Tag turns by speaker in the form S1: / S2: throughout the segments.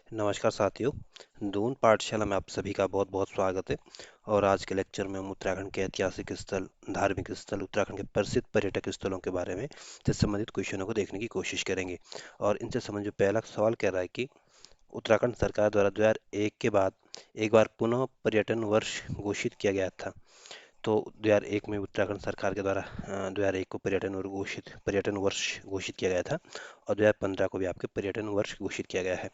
S1: नमस्कार साथियों। दून पाठशाला में आप सभी का बहुत बहुत स्वागत है। और आज के लेक्चर में हम उत्तराखंड के ऐतिहासिक स्थल, धार्मिक स्थल, उत्तराखंड के प्रसिद्ध पर्यटक स्थलों के बारे में से संबंधित क्वेश्चनों को देखने की कोशिश करेंगे। और इनसे संबंधित पहला सवाल कह रहा है कि उत्तराखंड सरकार द्वारा 2001 के बाद एक बार पुनः पर्यटन वर्ष घोषित किया गया था। तो 2001 में उत्तराखंड सरकार के द्वारा 2001 को पर्यटन वर्ष घोषित किया गया था। और 2015 को भी आपके पर्यटन वर्ष घोषित किया गया है।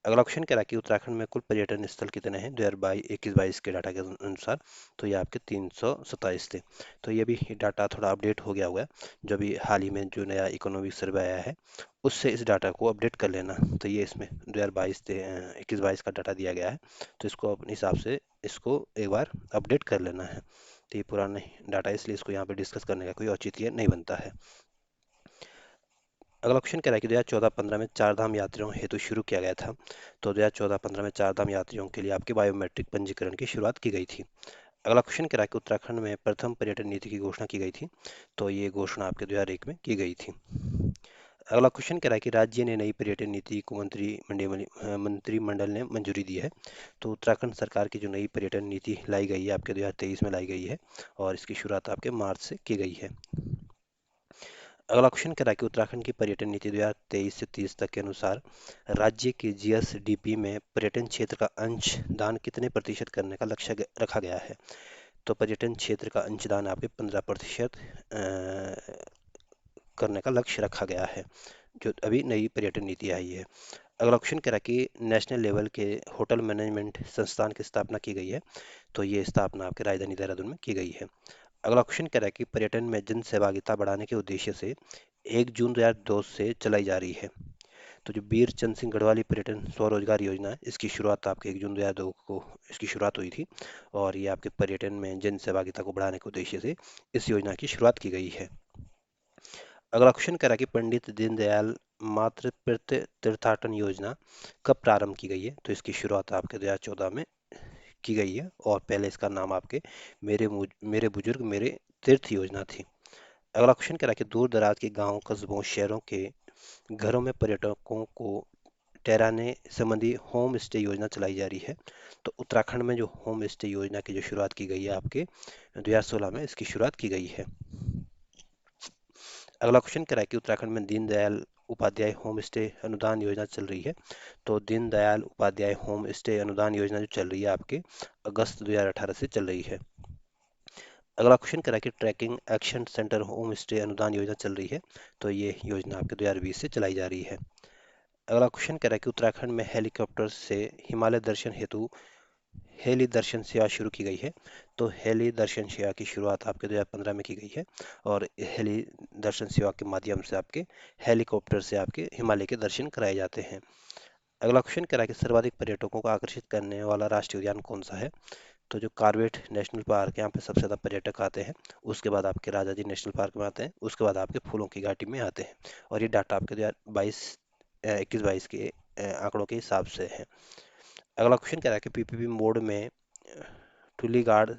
S1: अगला क्वेश्चन कह रहा है कि उत्तराखंड में कुल पर्यटन स्थल कितने हैं 2021-22 के डाटा के अनुसार। तो ये आपके 327 थे। तो ये भी डाटा थोड़ा अपडेट हो गया हुआ है। जो भी हाल ही में जो नया इकोनॉमिक सर्वे आया है उससे इस डाटा को अपडेट कर लेना। तो ये इसमें 2022 से 21-22 का डाटा दिया गया है। तो इसको अपने हिसाब से इसको एक बार अपडेट कर लेना है। तो ये पुराना डाटा इसलिए इसको यहाँ पे डिस्कस करने का कोई औचित्य नहीं बनता है। अगला क्वेश्चन कह रहा है कि 2014-15 में चार धाम यात्रियों हेतु शुरू किया गया था। तो 2014-15 में चार धाम यात्रियों के लिए आपके बायोमेट्रिक पंजीकरण की शुरुआत की गई थी। अगला क्वेश्चन कह रहा है कि उत्तराखंड में प्रथम पर्यटन नीति की घोषणा की गई थी। तो ये घोषणा आपके 2001 में की गई थी। अगला क्वेश्चन कह रहा है कि राज्य ने नई पर्यटन नीति को मंत्रिमंडल ने मंजूरी दी है। तो उत्तराखंड सरकार की जो नई पर्यटन नीति लाई गई है आपके 2023 में लाई गई है। और इसकी शुरुआत आपके मार्च से की गई है। अगला क्वेश्चन कह रहा है कि उत्तराखंड की पर्यटन नीति 2023 से 30 तक के अनुसार राज्य के जीएसडीपी में पर्यटन क्षेत्र का अंश दान कितने प्रतिशत करने का लक्ष्य रखा गया है। तो पर्यटन क्षेत्र का अंशदान आपके 15% करने का लक्ष्य रखा गया है, जो अभी नई पर्यटन नीति आई है। अगला क्वेश्चन कह रहा है कि नेशनल लेवल के होटल मैनेजमेंट संस्थान की स्थापना की गई है। तो ये स्थापना आपके राजधानी देहरादून में की गई है। अगला क्वेश्चन कह रहा है कि पर्यटन में जन सहभागिता बढ़ाने के उद्देश्य से 1 जून 2002 से चलाई जा रही है। तो जो बीर चंद सिंह गढ़वाली पर्यटन स्वरोजगार योजना है इसकी शुरुआत आपके 1 जून 2002 को इसकी शुरुआत हुई थी। और ये आपके पर्यटन में जन सहभागिता को बढ़ाने के उद्देश्य से इस योजना की शुरुआत की गई है। अगला क्वेश्चन कह रहा है कि पंडित दीनदयाल मातृत्व तीर्थाटन योजना कब प्रारंभ की गई है। तो इसकी शुरुआत आपके 2014 में की गई है। और पहले इसका नाम आपके मेरे बुजुर्ग मेरे तीर्थ योजना थी। अगला क्वेश्चन कह रहा है कि दूर दराज के गांवों कस्बों शहरों के घरों में पर्यटकों को ठहराने संबंधी होम स्टे योजना चलाई जा रही है। तो उत्तराखंड में जो होम स्टे योजना की जो शुरुआत की गई है आपके 2016 में इसकी शुरुआत की गई है। अगला क्वेश्चन कह रहा है कि उत्तराखंड में दीनदयाल उपाध्याय होम स्टे अनुदान योजना चल रही है। तो दीनदयाल उपाध्याय होम स्टे अनुदान योजना जो चल रही है आपके अगस्त 2018 से चल रही है। अगला क्वेश्चन कह रहा है कि trekking action centre home stay अनुदान योजना चल रही है। तो ये योजना आपके 2020 से चलाई जा रही है। अगला क्वेश्चन कह रहा है कि उत्तराखंड में हेलीकॉप्टर से हिमालय दर्शन हेतु हेली दर्शन सेवा शुरू की गई है। तो हेली दर्शन सेवा की शुरुआत आपके 2015 में की गई है। और हेली दर्शन सेवा के माध्यम से आपके हेलीकॉप्टर से आपके हिमालय के दर्शन कराए जाते हैं। अगला क्वेश्चन कह रहा है कि सर्वाधिक पर्यटकों को आकर्षित करने वाला राष्ट्रीय उद्यान कौन सा है। तो जो कार्बेट नेशनल पार्क है यहाँ पे सबसे ज़्यादा पर्यटक आते हैं। उसके बाद आपके राजा जी नेशनल पार्क में आते हैं। उसके बाद आपके फूलों की घाटी में आते हैं। और ये डाटा आपके 2022 21-22 के आंकड़ों के हिसाब से है। अगला क्वेश्चन कह रहा है कि पीपीपी मोड में ठुलीगाड़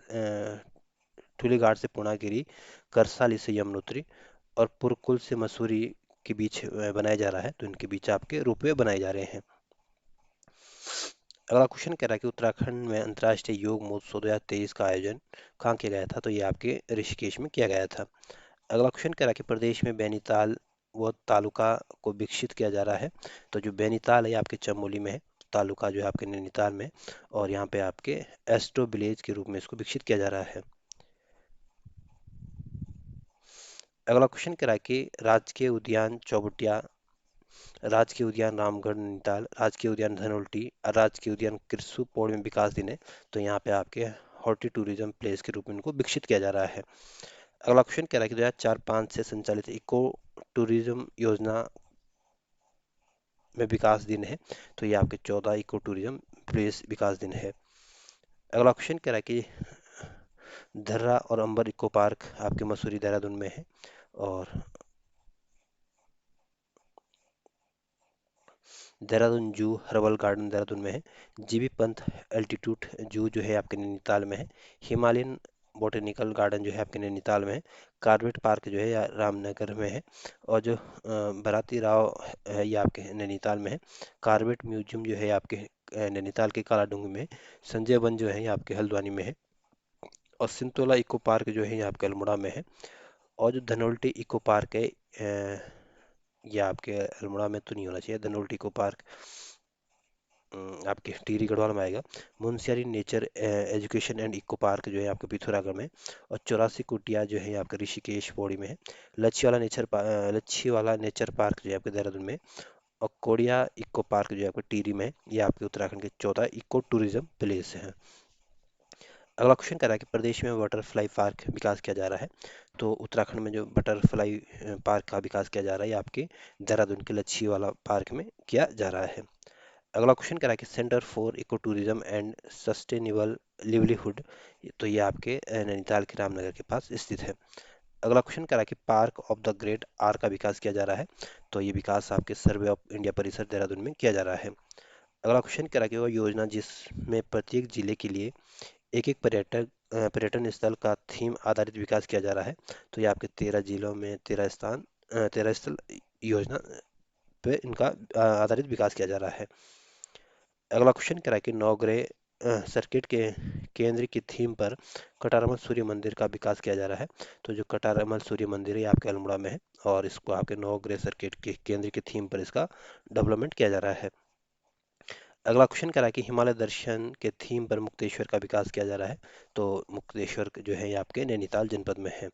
S1: ठुलीगाड़ से पूर्णागिरी, करसाली से यमुनोत्री और पुरकुल से मसूरी के बीच बनाया जा रहा है। तो इनके बीच आपके रोपवे बनाए जा रहे हैं। अगला क्वेश्चन कह रहा है कि उत्तराखंड में अंतर्राष्ट्रीय योग महोत्सव 2023 का आयोजन कहाँ किया गया था। तो ये आपके ऋषिकेश में किया गया था। अगला क्वेश्चन कह रहा है कि प्रदेश में बैनीताल व तालुका को विकसित किया जा रहा है। तो जो बैनीताल है आपके चमोली में है। तालुका जो है आपके नैनीताल में। और यहाँ पे आपके एस्ट्रो विलेज के रूप में इसको विकसित किया जा रहा है। अगला क्वेश्चन कह रहा है कि राजकीय उद्यान चौबटिया, राजकीय उद्यान रामगढ़ नैनीताल, राजकीय उद्यान धनोल्टी और राजकीय उद्यान किरसू पौड़ी में विकास दिन है। तो यहाँ पे आपके हॉर्टी टूरिज्म प्लेस के रूप में इनको विकसित किया जा रहा है। अगला क्वेश्चन कह रहा है कि 2004-5 से संचालित इको टूरिज्म योजना में विकास दिन है। तो ये आपके 14 इको टूरिज्म प्लेस विकास दिन है। अगला क्वेश्चन कह रहा है कि धर्रा और अंबर इको पार्क आपके मसूरी देहरादून में है। और देहरादून जू हर्बल गार्डन देहरादून में है। जीबी पंत एल्टीट्यूड जू जो है आपके नैनीताल में है। हिमालयन बोटेनिकल गार्डन जो है आपके नैनीताल में है। कार्बेट पार्क जो है या रामनगर में है। और जो बाराती राव है ये आपके नैनीताल में है। कार्बेट म्यूजियम जो है आपके नैनीताल के कालाडूंगी में है। संजय वन जो है ये आपके हल्द्वानी में है। और सिंतोला इको पार्क जो है ये आपके अल्मोड़ा में है। और जो धनोल्टी इको पार्क है ये आपके अल्मोड़ा में तो नहीं होना चाहिए। धनोल्टी इको पार्क आपके टिहरी गढ़वाल में आएगा। Munsiyari nature education and eco park जो है आपके पिथौरागढ़ में। और 84 कुटिया जो है आपके ऋषिकेश पौड़ी में है। लच्छी वाला नेचर पार्क जो है आपके देहरादून में। और कोडिया इको पार्क जो है आपके टिहरी में है। ये आपके उत्तराखंड के चौथा इको टूरिज्म प्लेस है। अगला क्वेश्चन कह रहा है कि प्रदेश में बटरफ्लाई पार्क विकास किया जा रहा है। तो उत्तराखंड में जो बटरफ्लाई पार्क का विकास किया जा रहा है ये आपके देहरादून के लच्छी वाला पार्क में किया जा रहा है। अगला क्वेश्चन कह रहा है कि centre for eco tourism and sustainable livelihood, तो ये आपके नैनीताल के रामनगर के पास स्थित है। अगला क्वेश्चन कह रहा है कि पार्क ऑफ द ग्रेट आर का विकास किया जा रहा है। तो ये विकास आपके सर्वे ऑफ इंडिया परिसर देहरादून में किया जा रहा है। अगला क्वेश्चन कह रहा है कि वह योजना जिसमें प्रत्येक जिले के लिए एक एक पर्यटन स्थल का थीम आधारित विकास किया जा रहा है। तो ये आपके 13 जिलों में 13 स्थल योजना पे इनका आधारित विकास किया जा रहा है। अगला क्वेश्चन कह रहा है कि नवग्रह सर्किट के केंद्र की थीम पर कटारमल सूर्य मंदिर का विकास किया जा रहा है। तो जो कटारमल सूर्य मंदिर है ये आपके अल्मोड़ा में है। और इसको आपके नवग्रह सर्किट के केंद्र की थीम पर इसका डेवलपमेंट किया जा रहा है। अगला क्वेश्चन कह रहा है कि हिमालय दर्शन के थीम पर मुक्तेश्वर का विकास किया जा रहा है। तो मुक्तेश्वर जो है ये आपके नैनीताल जनपद में है।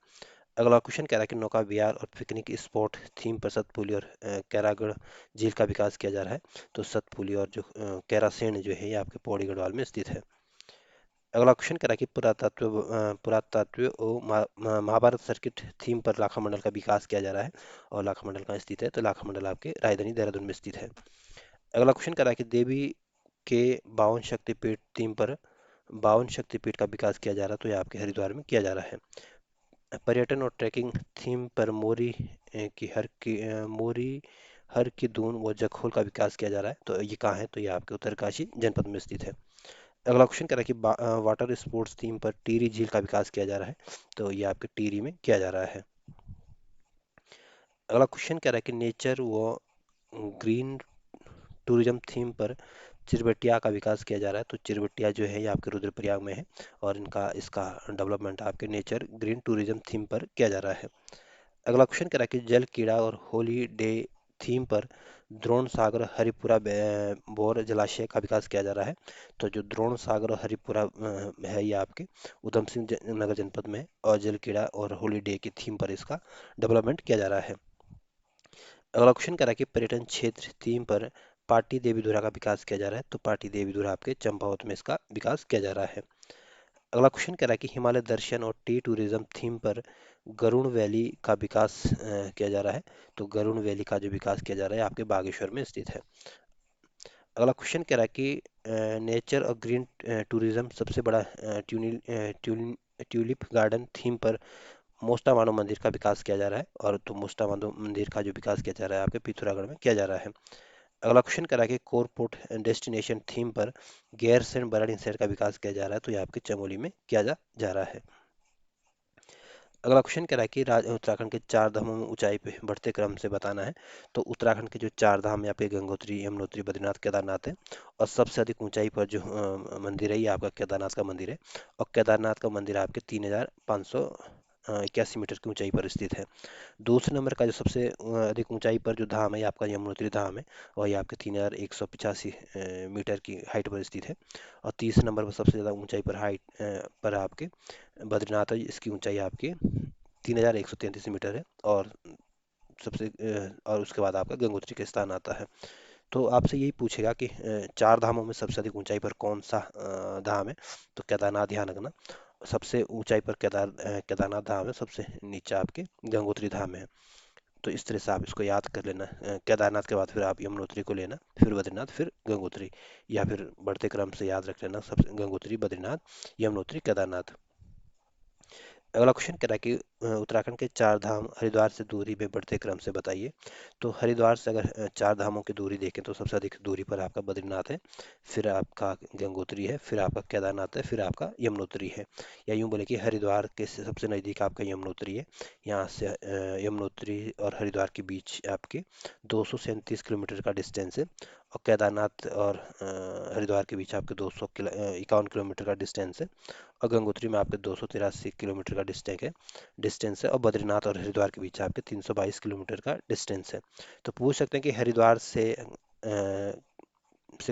S1: अगला क्वेश्चन कह रहा है कि नौका विहार और पिकनिक स्पॉट थीम पर सतपुली और कैरागढ़ झील का विकास किया जा रहा है। तो सतपुली और जो कैरासेन जो है ये आपके पौड़ी गढ़वाल में स्थित है। अगला क्वेश्चन कह रहा है कि पुरातत्व और महाभारत सर्किट थीम पर लाखा मंडल का विकास किया जा रहा है। और लाखा मंडल कहाँ स्थित है? तो लाखा मंडल आपके राजधानी देहरादून में स्थित है। अगला क्वेश्चन कह रहा है कि देवी के 52 शक्तिपीठ थीम पर 52 शक्तिपीठ का विकास किया जा रहा है। तो ये आपके हरिद्वार में किया जा रहा है। पर्यटन और ट्रैकिंग थीम पर मोरी हर की दून व जखोल का विकास किया जा रहा है। तो ये कहाँ है? तो ये आपके उत्तरकाशी जनपद में स्थित है। अगला क्वेश्चन कह रहा है कि वाटर स्पोर्ट्स थीम पर टिहरी झील का विकास किया जा रहा है। तो ये आपके टिहरी में किया जा रहा है। अगला क्वेश्चन कह रहा है कि नेचर व ग्रीन टूरिज्म थीम पर चिरबटिया का विकास किया जा रहा है। तो चिरबटिया जो है ये आपके रुद्रप्रयाग में है। और इनका इसका डेवलपमेंट आपके नेचर ग्रीन टूरिज्म थीम पर किया जा रहा है। अगला क्वेश्चन कह रहा है कि जल कीड़ा और होली डे थीम पर द्रोण सागर हरिपुरा बोर जलाशय का विकास किया जा रहा है। तो जो द्रोण सागर और हरिपुरा है ये आपके उधम सिंह नगर जनपद में है। और जल कीड़ा और होली डे की थीम पर इसका डेवलपमेंट किया जा रहा है। अगला क्वेश्चन कह रहा है कि पर्यटन क्षेत्र थीम पर पाटी देवीधुरा का विकास किया जा रहा है। तो पाटी देवीधुरा आपके चंपावत में इसका विकास किया जा रहा है। अगला क्वेश्चन कह रहा है कि हिमालय दर्शन और टी टूरिज्म थीम पर गरुड़ वैली का विकास किया जा रहा है। तो गरुड़ वैली का जो विकास किया जा रहा है आपके बागेश्वर में स्थित है। अगला क्वेश्चन कह रहा है कि नेचर और ग्रीन टूरिज्म सबसे बड़ा ट्यूलिप गार्डन थीम पर मोस्टा मानव मंदिर का विकास किया जा रहा है। और तो मोस्टा मानव मंदिर का जो विकास किया जा रहा है आपके पिथौरागढ़ में किया जा रहा है। अगला क्वेश्चन करा कि कोरपोर्ट डेस्टिनेशन थीम पर गैरसैंण बराड़ी शहर का विकास किया जा रहा है। तो ये आपके चमोली में किया जा रहा है। अगला क्वेश्चन कह रहा है कि उत्तराखंड के चार धामों में ऊंचाई पे बढ़ते क्रम से बताना है। तो उत्तराखंड के जो चार धाम है आपके गंगोत्री, यमुनोत्री, बद्रीनाथ, केदारनाथ है। और सबसे अधिक ऊंचाई पर जो मंदिर है ये आपका केदारनाथ का मंदिर है। और केदारनाथ का मंदिर आपके 3581 मीटर की ऊंचाई पर स्थित है। दूसरे नंबर का जो सबसे अधिक ऊंचाई पर जो धाम है ये आपका यमुनोत्री धाम है। और ये आपके 3185 मीटर की हाइट पर स्थित है। और तीसरे नंबर पर सबसे ज़्यादा ऊंचाई पर पर आपके बद्रीनाथ है। इसकी ऊंचाई आपकी 3133 मीटर है। और और उसके बाद आपका गंगोत्री का स्थान आता है। तो आपसे यही पूछेगा कि चार धामों में सबसे अधिक ऊंचाई पर कौन सा धाम है? तो केदारनाथ ध्यान रखना। सबसे ऊंचाई पर केदारनाथ धाम है। सबसे नीचे आपके गंगोत्री धाम है। तो इस तरह से आप इसको याद कर लेना। केदारनाथ के बाद फिर आप यमुनोत्री को लेना, फिर बद्रीनाथ, फिर गंगोत्री। या फिर बढ़ते क्रम से याद रख लेना, सबसे गंगोत्री, बद्रीनाथ, यमुनोत्री, केदारनाथ। अगला क्वेश्चन कह रहा है कि उत्तराखंड के चार धाम हरिद्वार से दूरी में बढ़ते क्रम से बताइए। तो हरिद्वार से अगर चार धामों की दूरी देखें तो सबसे अधिक दूरी पर आपका बद्रीनाथ है, फिर आपका गंगोत्री है, फिर आपका केदारनाथ है, फिर आपका यमुनोत्री है। या यूं बोले कि हरिद्वार के सबसे नज़दीक आपका यमुनोत्री है। यहाँ से यमुनोत्री और हरिद्वार के बीच आपके 237 किलोमीटर का डिस्टेंस है। और केदारनाथ और हरिद्वार के बीच आपके 251 किलोमीटर का डिस्टेंस है। और गंगोत्री में आपके 283 किलोमीटर का डिस्टेंस है। और बद्रीनाथ और हरिद्वार के बीच आपके 322 किलोमीटर का डिस्टेंस है। तो पूछ सकते हैं कि हरिद्वार से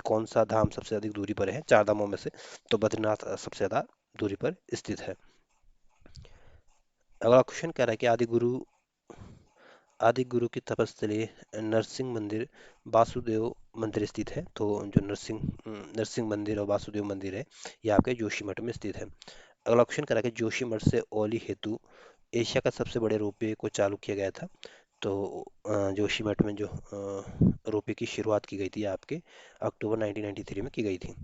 S1: कौन सा धाम सबसे अधिक दूरी पर है चार धामों में से। तो बद्रीनाथ सबसे ज़्यादा दूरी पर स्थित है। अगला क्वेश्चन कह रहा है कि आदि गुरु की तपस्थली नरसिंह मंदिर वासुदेव मंदिर स्थित है। तो जो नरसिंह मंदिर और वासुदेव मंदिर है ये आपके जोशीमठ में स्थित है। अगला क्वेश्चन करा कि जोशीमठ से ओली हेतु एशिया का सबसे बड़े रोपवे को चालू किया गया था। तो जोशीमठ में जो रोपवे की शुरुआत की गई थी आपके अक्टूबर 1993 में की गई थी।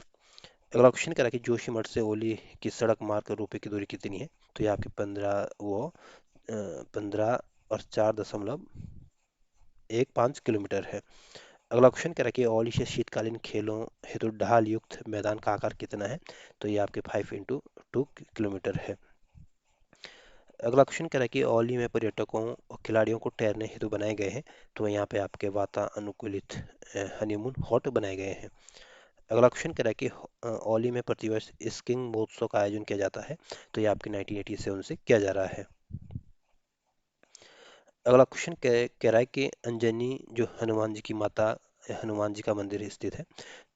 S1: अगला क्वेश्चन करा कि जोशीमठ से ओली की सड़क मार्ग रोपवे की दूरी कितनी है। तो ये आपके 15 और 4.15 किलोमीटर है। अगला क्वेश्चन कह रहा है कि ओली से शीतकालीन खेलों हेतु ढाल युक्त मैदान का आकार कितना है। तो ये आपके 5x2 किलोमीटर है। अगला क्वेश्चन कह रहा है कि ओली में पर्यटकों और खिलाड़ियों को ठहरने हेतु बनाए गए हैं। तो यहाँ पे आपके वातानुकूलित हनीमून हॉट बनाए गए हैं। अगला क्वेश्चन कह रहा है कि ओली में प्रतिवर्ष स्कीइंग महोत्सव का आयोजन किया जाता है। तो ये आपके 1987 से किया जा रहा है। अगला क्वेश्चन कह रहा है कि अंजनी जो हनुमान जी की माता हनुमान जी का मंदिर स्थित है।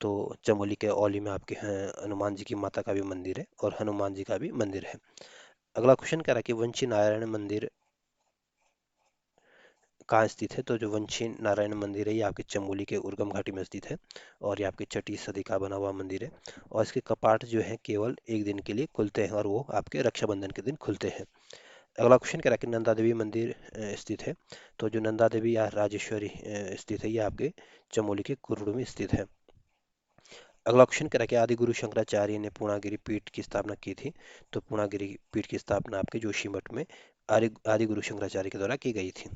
S1: तो चमोली के औली में आपके हनुमान जी की माता का भी मंदिर है और हनुमान जी का भी मंदिर है। अगला क्वेश्चन कह रहा है कि वंशी नारायण मंदिर कहाँ स्थित है। तो जो वंशी नारायण मंदिर है ये आपके चमोली के उर्गम घाटी में स्थित है और ये आपकी 6ठी सदी का बना हुआ मंदिर है। और इसके कपाट जो है केवल एक दिन के लिए खुलते हैं और वो आपके रक्षाबंधन के दिन खुलते हैं। अगला क्वेश्चन कह रहा है कि नंदा देवी मंदिर स्थित है। तो जो नंदा देवी या राजेश्वरी स्थित है ये आपके चमोली के कुर्रु में स्थित है। अगला क्वेश्चन कह रहा है कि आदि गुरु शंकराचार्य ने पूर्णागिरि पीठ की स्थापना की थी। तो पूर्णागिरि पीठ की स्थापना आपके जोशीमठ में आदि गुरु शंकराचार्य के द्वारा की गई थी।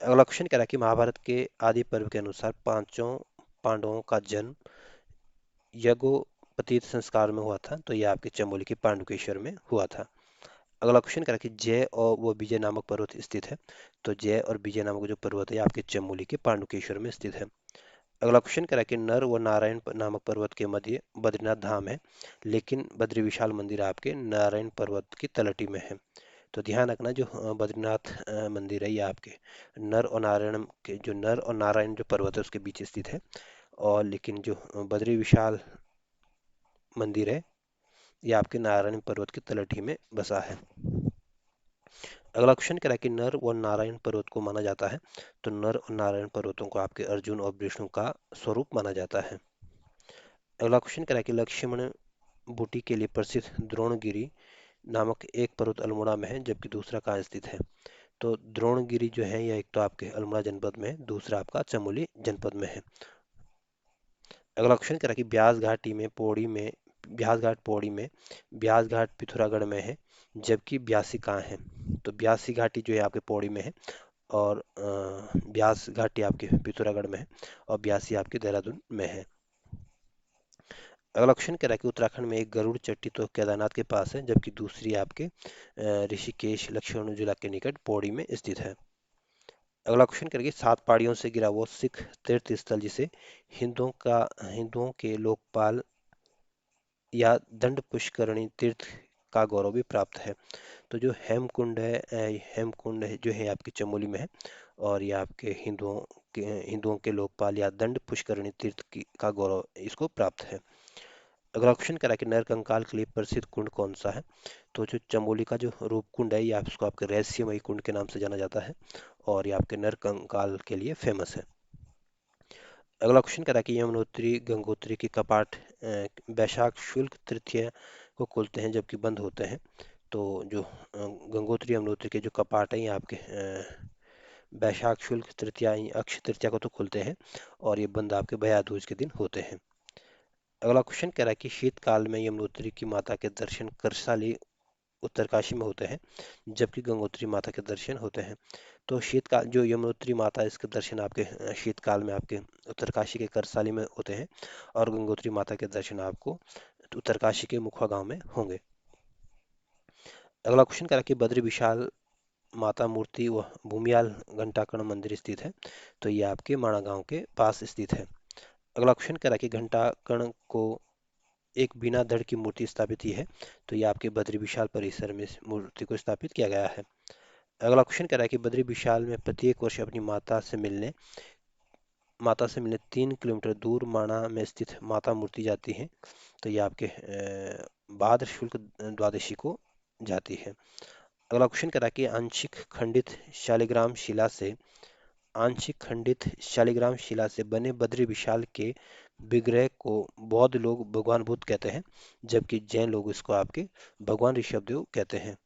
S1: अगला क्वेश्चन कह रहा है कि महाभारत के आदि पर्व के अनुसार पांचों पांडवों का जन्म यज्ञोपवीत संस्कार में हुआ था। तो यह आपके चमोली के पांडुकेश्वर में हुआ था। अगला क्वेश्चन कह रहा है कि जय और वो विजय नामक पर्वत स्थित है। तो जय और विजय नामक जो पर्वत है ये आपके चमोली के पांडुकेश्वर में स्थित है। अगला क्वेश्चन कह रहा है कि नर व नारायण नामक पर्वत के मध्य बद्रीनाथ धाम है, लेकिन बद्री विशाल मंदिर आपके नारायण पर्वत की तलहटी में है। तो ध्यान रखना जो बद्रीनाथ मंदिर है ये आपके नर और नारायण जो पर्वत है उसके बीच स्थित है। और लेकिन जो बद्री विशाल मंदिर है ये आपके नारायण पर्वत की तलहटी में बसा है। अगला क्वेश्चन कह रहा है कि नर व नारायण पर्वत को माना जाता है। तो नर और नारायण पर्वतों को आपके अर्जुन और विष्णु का स्वरूप माना जाता है। अगला क्वेश्चन कह रहा है कि लक्ष्मण बूटी के लिए प्रसिद्ध द्रोणगिरी नामक एक पर्वत अल्मोड़ा में है, जबकि दूसरा कहाँ स्थित है। तो द्रोणगिरी जो है यह एक तो आपके अल्मोड़ा जनपद में है, दूसरा आपका चमोली जनपद में है। अगला क्वेश्चन कह रहा है कि ब्यास घाट पौड़ी में ब्यास घाट पिथौरागढ़ में है, जबकि ब्यासी कहाँ है। तो ब्यासी घाटी जो है आपके पौड़ी में है और ब्यास घाटी आपके पिथौरागढ़ में है और ब्यासी आपके देहरादून में है। अगला क्वेश्चन कह रहा है कि उत्तराखंड में एक गरुड़ चट्टी तो केदारनाथ के पास है, जबकि दूसरी आपके ऋषिकेश लक्ष्मण झूला के निकट पौड़ी में स्थित है। अगला क्वेश्चन करेंगे 7 पहाड़ियों से घिरा वो सिख तीर्थ स्थल जिसे हिंदुओं के लोकपाल या दंड पुष्करणी तीर्थ का गौरव भी प्राप्त है। तो जो हेमकुंड है जो है आपके चमोली में है और ये आपके हिंदुओं के लोकपाल या दंड पुष्करणी का गौरव इसको प्राप्त है। अगला क्वेश्चन करा कि नरकंकाल के लिए प्रसिद्ध कुंड कौन सा है। तो जो चमोली का जो रूप कुंड है ये इसको आपके रहस्यमयी कुंड के नाम से जाना जाता है और ये आपके नरकंकाल के लिए फेमस है। अगला क्वेश्चन करा कि यमुनोत्री गंगोत्री के कपाट वैशाख शुल्क तृतीया को खुलते हैं जबकि बंद होते हैं। तो जो गंगोत्री यमुनोत्री के जो कपाट हैं ये आपके वैशाख शुल्क तृतीया अक्षय तृतीया को तो खुलते हैं और ये बंद आपके भैया दूज के दिन होते हैं। अगला क्वेश्चन कह रहा है कि शीतकाल में यमुनोत्री की माता के दर्शन उत्तरकाशी में होते हैं, जबकि गंगोत्री माता के दर्शन होते हैं। तो शीतकाल जो यमुनोत्री माता है, इसके दर्शन आपके शीतकाल में आपके उत्तरकाशी के करसाली में होते हैं, और गंगोत्री माता के दर्शन आपको उत्तरकाशी के मुखवा गांव में होंगे। अगला क्वेश्चन कह रहा है कि बद्री विशाल माता मूर्ति व भूमियाल घंटाकर्ण मंदिर स्थित है। तो ये आपके माणा गांव के पास स्थित है। अगला क्वेश्चन कह रहा है कि घंटाकर्ण को एक बिना धड़ की मूर्ति स्थापित की है। तो ये आपके बद्री विशाल परिसर में इस मूर्ति को स्थापित किया गया है। अगला क्वेश्चन कह रहा है कि बद्री विशाल में प्रत्येक वर्ष अपनी माता से मिलने 3 किलोमीटर दूर माणा में स्थित माता मूर्ति जाती है। तो ये आपके भाद्र शुक्ल द्वादशी को जाती है। अगला क्वेश्चन करा कि आंशिक खंडित शालिग्राम शिला से बने बद्री विशाल के विग्रह को बौद्ध लोग भगवान बुद्ध कहते हैं, जबकि जैन लोग इसको आपके भगवान ऋषभदेव कहते हैं।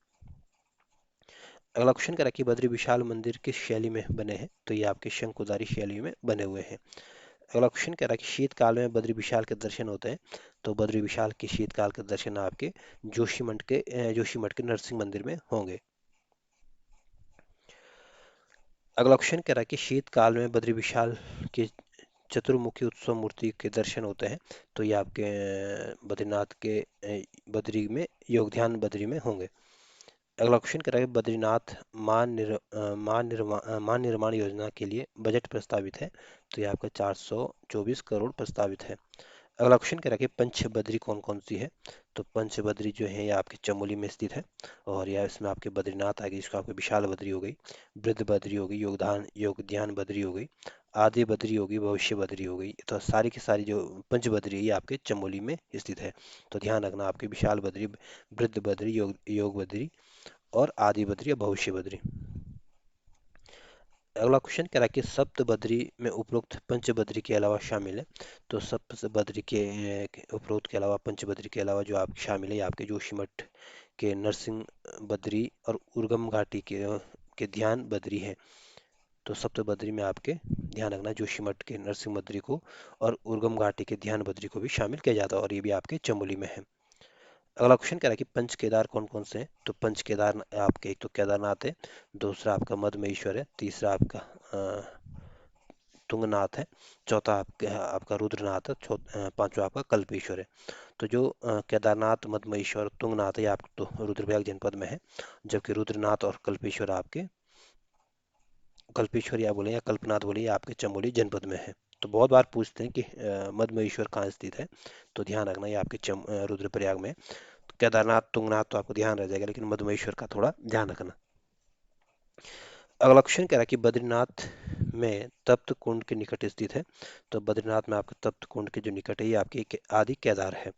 S1: अगला क्वेश्चन करा कि बद्री विशाल मंदिर किस शैली में बने हैं। तो ये आपके शंकुधारी शैली में बने हुए हैं। अगला क्वेश्चन कह रहा है कि शीतकाल में बद्री विशाल के दर्शन होते हैं। तो बद्री विशाल के शीतकाल के दर्शन आपके जोशीमठ के नरसिंह मंदिर में होंगे। अगला क्वेश्चन कह रहा है कि शीतकाल में बद्री विशाल की चतुर्मुखी उत्सव मूर्ति के दर्शन होते हैं। तो ये आपके बद्रीनाथ के बद्री में योगध्यान बद्री में होंगे। अगला क्वेश्चन कह रहा है कि बद्रीनाथ मान निर्माण योजना के लिए बजट प्रस्तावित है। तो ये आपका 424 करोड़ प्रस्तावित है। अगला क्वेश्चन कह रहा है कि पंचबद्री कौन कौन सी है। तो पंचबद्री जो है ये आपके चमोली में स्थित है, और यह इसमें आपके बद्रीनाथ आ गई, इसको आपके विशाल बद्री हो गई, वृद्ध बद्री हो गई, योगध्यान बद्री हो गई, आदि बद्री हो गई, भविष्य बद्री हो गई। तो सारी की सारी जो पंचबद्री है ये आपके चमोली में स्थित है। तो ध्यान रखना, आपके विशाल बद्री, वृद्ध बद्री, योग बद्री और आदि बद्री या भविष्य बद्री। अगला क्वेश्चन कह रहा है कि सप्त बद्री में उपरोक्त पंचबद्री के अलावा शामिल है। तो सप्त बद्री के उपरोक्त के अलावा पंचबद्री के अलावा जो आप शामिल है, ये आपके जोशीमठ के नरसिंह बद्री और उर्गम घाटी के ध्यान बद्री है। तो सप्त बद्री में आपके ध्यान रखना जोशीमठ के नरसिंह बद्री को और उर्गम घाटी के ध्यान बद्री को भी शामिल किया जाता है, और ये भी आपके चमोली में है। अगला क्वेश्चन कह रहा है कि पंच केदार कौन कौन से हैं। तो पंच केदार आपके एक तो केदारनाथ है, दूसरा आपका मधमहेश्वर है, तीसरा आपका तुंगनाथ है, चौथा आपका रुद्रनाथ है, पांचवा आपका कल्पेश्वर है। तो जो केदारनाथ, मधमहेश्वर, तुंगनाथ है, आप तो रुद्रप्रयाग जनपद में है, जबकि रुद्रनाथ और कल्पेश्वर या बोले या कल्पनाथ बोले, ये आपके चमोली जनपद में है। तो बहुत बार पूछते हैं कि मधमहेश्वर कहाँ स्थित है। तो ध्यान रखना, ये आपके रुद्रप्रयाग में। केदारनाथ, तुंगनाथ तो आपको ध्यान रह जाएगा, लेकिन मधुमेश्वर का थोड़ा ध्यान रखना। अगला क्वेश्चन कह रहा है कि बद्रीनाथ में तप्त कुंड के निकट स्थित है। तो बद्रीनाथ में आपके तप्त कुंड के जो निकट है, ये आपके आदि केदार है।